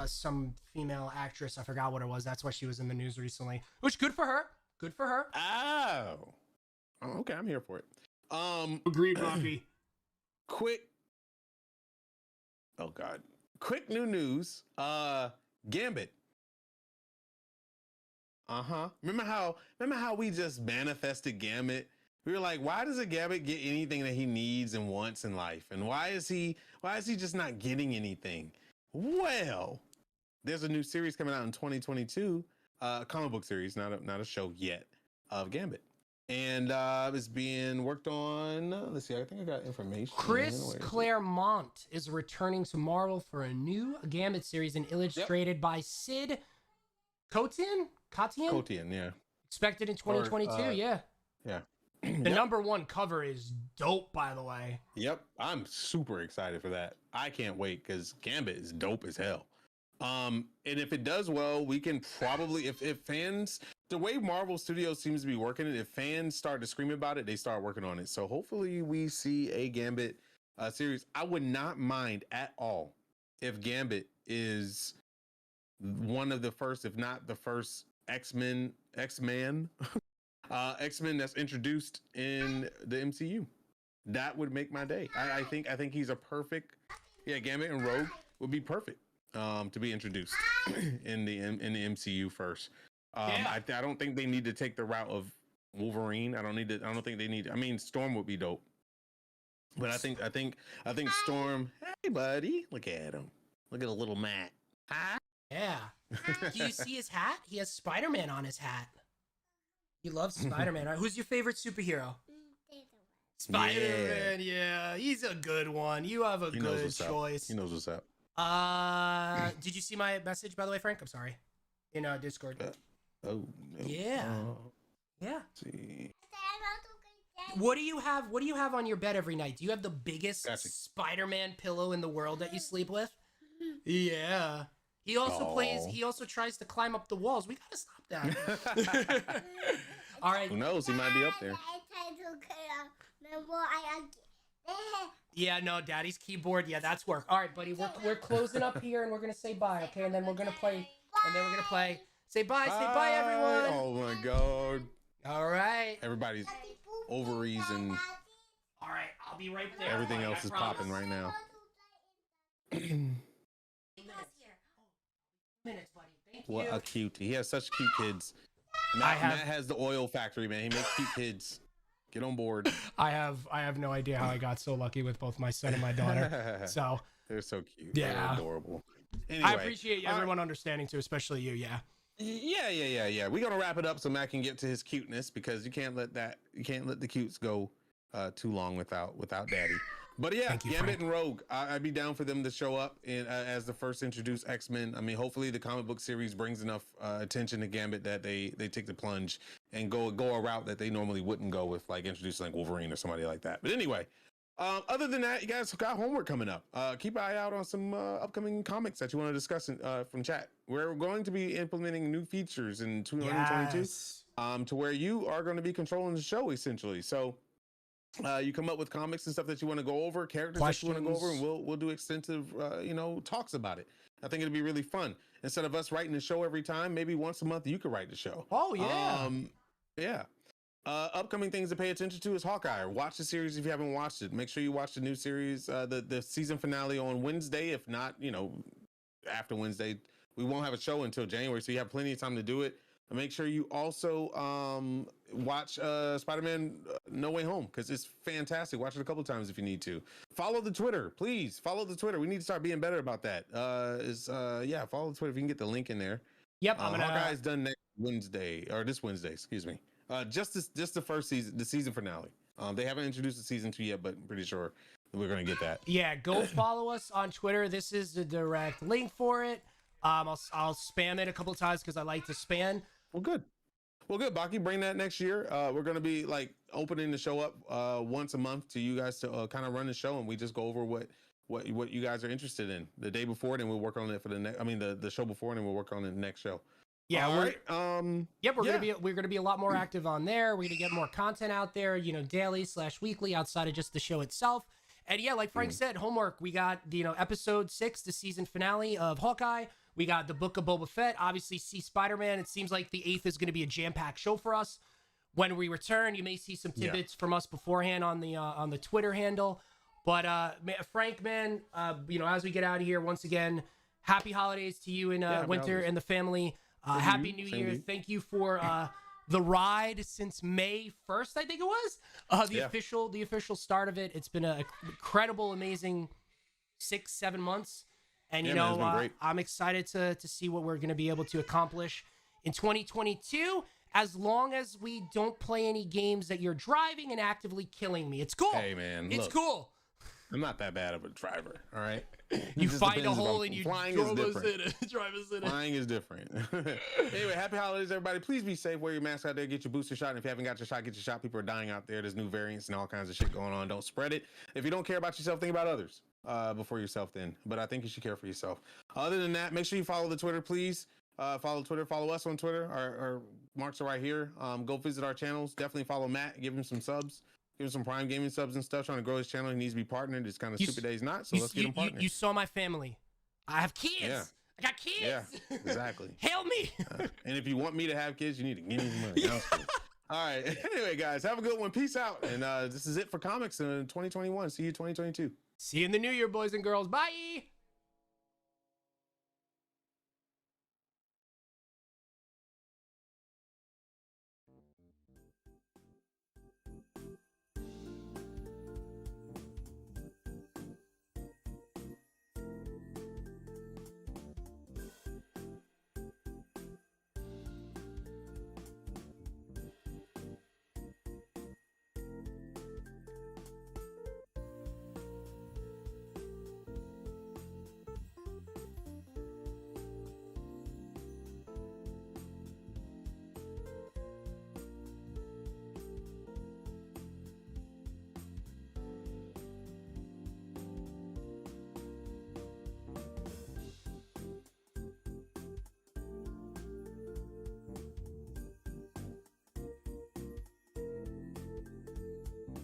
some female actress. I forgot what it was. That's why she was in the news recently. Which good for her. Good for her. Oh, okay. I'm here for it. Agreed, Rocky. Quick new news. Gambit. Remember how we just manifested Gambit? We were like, why doesn't Gambit get anything that he needs and wants in life? And why is he just not getting anything? Well, there's a new series coming out in 2022, a comic book series, not a show yet, of Gambit. And it's being worked on. Let's see, I think I got information. Chris Claremont is returning to Marvel for a new Gambit series and illustrated by Sid Kotian, yeah. Expected in 2022, yeah. Yeah. The #1 cover is dope, by the way. Yep, I'm super excited for that. I can't wait because Gambit is dope as hell. And if it does well, we can probably, if fans, the way Marvel Studios seems to be working it, if fans start to scream about it, they start working on it. So hopefully we see a Gambit series. I would not mind at all if Gambit is one of the first, if not the first X-Men that's introduced in the MCU. That would make my day. I think he's a perfect, Gambit and Rogue would be perfect to be introduced in the MCU first. I don't think they need to take the route of Wolverine. I don't think they need. I mean, Storm would be dope, but I think Storm. Hey, buddy, look at him. Look at a little Matt. Hi. Yeah. Do you see his hat? He has Spiderman on his hat. He loves Spider-Man. Who's your favorite superhero? Spider-Man, yeah. He's a good one. You have a good choice. He knows what's up. Did you see my message, by the way, Frank? I'm sorry. In Discord. No. Yeah. Yeah. See. What do you have on your bed every night? Do you have the biggest Spider-Man pillow in the world that you sleep with? Yeah. He also tries to climb up the walls. We gotta stop that. All right. Who knows? He might be up there. Yeah, no, Daddy's keyboard. Yeah, that's work. All right, buddy. We're closing up here, and we're gonna say bye, okay? And then we're gonna play. Say bye. Say bye, everyone. Oh my God. All right. Everybody's ovaries and. All right, I'll be right there. Everything else is popping right now. Minutes, buddy. Thank you. What a cutie. He has such cute kids. Matt has the oil factory, man. He makes cute kids. Get on board. I have no idea how I got so lucky with both my son and my daughter. So they're so cute. Yeah. They're adorable. Anyway, I appreciate everyone understanding too, especially you. Yeah. Yeah. We're gonna wrap it up so Matt can get to his cuteness, because you can't let the cutes go too long without Daddy. But yeah, Thank you, Gambit Frank. and Rogue, I'd be down for them to show up as the first introduced X-Men. I mean, hopefully the comic book series brings enough attention to Gambit that they take the plunge and go a route that they normally wouldn't go with, like introducing like Wolverine or somebody like that. But anyway, other than that, you guys got homework coming up. Keep an eye out on some upcoming comics that you want to discuss from chat. We're going to be implementing new features in 2022 Yes. to where you are going to be controlling the show essentially. So you come up with comics and stuff that you want to go over, characters that you want to go over, and we'll do extensive talks about it. I think it'll be really fun. Instead of us writing the show every time, maybe once a month you could write the show. Oh yeah. Yeah. Upcoming things to pay attention to is Hawkeye. Watch the series if you haven't watched it. Make sure you watch the new series, the season finale on Wednesday. If not, after Wednesday, we won't have a show until January, so you have plenty of time to do it. And make sure you also watch Spider-Man No Way Home, because it's fantastic. Watch it a couple of times if you need to. Follow the Twitter, please. Follow the Twitter. We need to start being better about that. Follow the Twitter if you can get the link in there. Yep, Hawkeye's done next Wednesday, or this Wednesday, excuse me. Just the first season, the season finale. They haven't introduced the season 2 yet, but I'm pretty sure we're gonna get that. Yeah, go follow us on Twitter. This is the direct link for it. I'll spam it a couple of times because I like to spam. Well, good, Baki. Bring that next year. We're gonna be like opening the show up once a month to you guys to kind of run the show, and we just go over what you guys are interested in the day before, then we'll work on it for the next. I mean, the show before, and then we'll work on it the next show. Yeah, we're gonna be a lot more active on there. We're gonna get more content out there, daily / weekly outside of just the show itself. And yeah, like Frank said, homework. We got episode 6, the season finale of Hawkeye. We got the Book of Boba Fett. Obviously, see Spider-Man. It seems like the 8th is going to be a jam-packed show for us. When we return, you may see some tidbits from us beforehand on the Twitter handle. But Frank, man, as we get out of here, once again, happy holidays to you and Winter and the family. Happy New Year. Thank you for the ride since May 1st, I think it was. The official start of it. It's been an incredible, amazing 6-7 months. And, I'm excited to see what we're going to be able to accomplish in 2022, as long as we don't play any games that you're driving and actively killing me. It's cool. Hey, man. It's cool. I'm not that bad of a driver, all right? You find a hole and you drive us in it. Flying is different. Anyway, happy holidays, everybody. Please be safe. Wear your mask out there. Get your booster shot. And if you haven't got your shot, get your shot. People are dying out there. There's new variants and all kinds of shit going on. Don't spread it. If you don't care about yourself, think about others before yourself then. But I think you should care for yourself. Other than that, make sure you follow the Twitter, please. Follow Twitter. Follow us on Twitter. Our marks are right here. Go visit our channels. Definitely follow Matt. Give him some subs. Give him some Prime Gaming subs and stuff. Trying to grow his channel. He needs to be partnered. It's kind of stupid that he's not. So let's get him partnered. You saw my family. I have kids. Yeah. I got kids. Yeah, exactly. Hail me. And if you want me to have kids, you need to give me the money. Cool. All right. Anyway, guys, have a good one. Peace out. And this is it for comics in 2021. See you 2022. See you in the new year, boys and girls. Bye.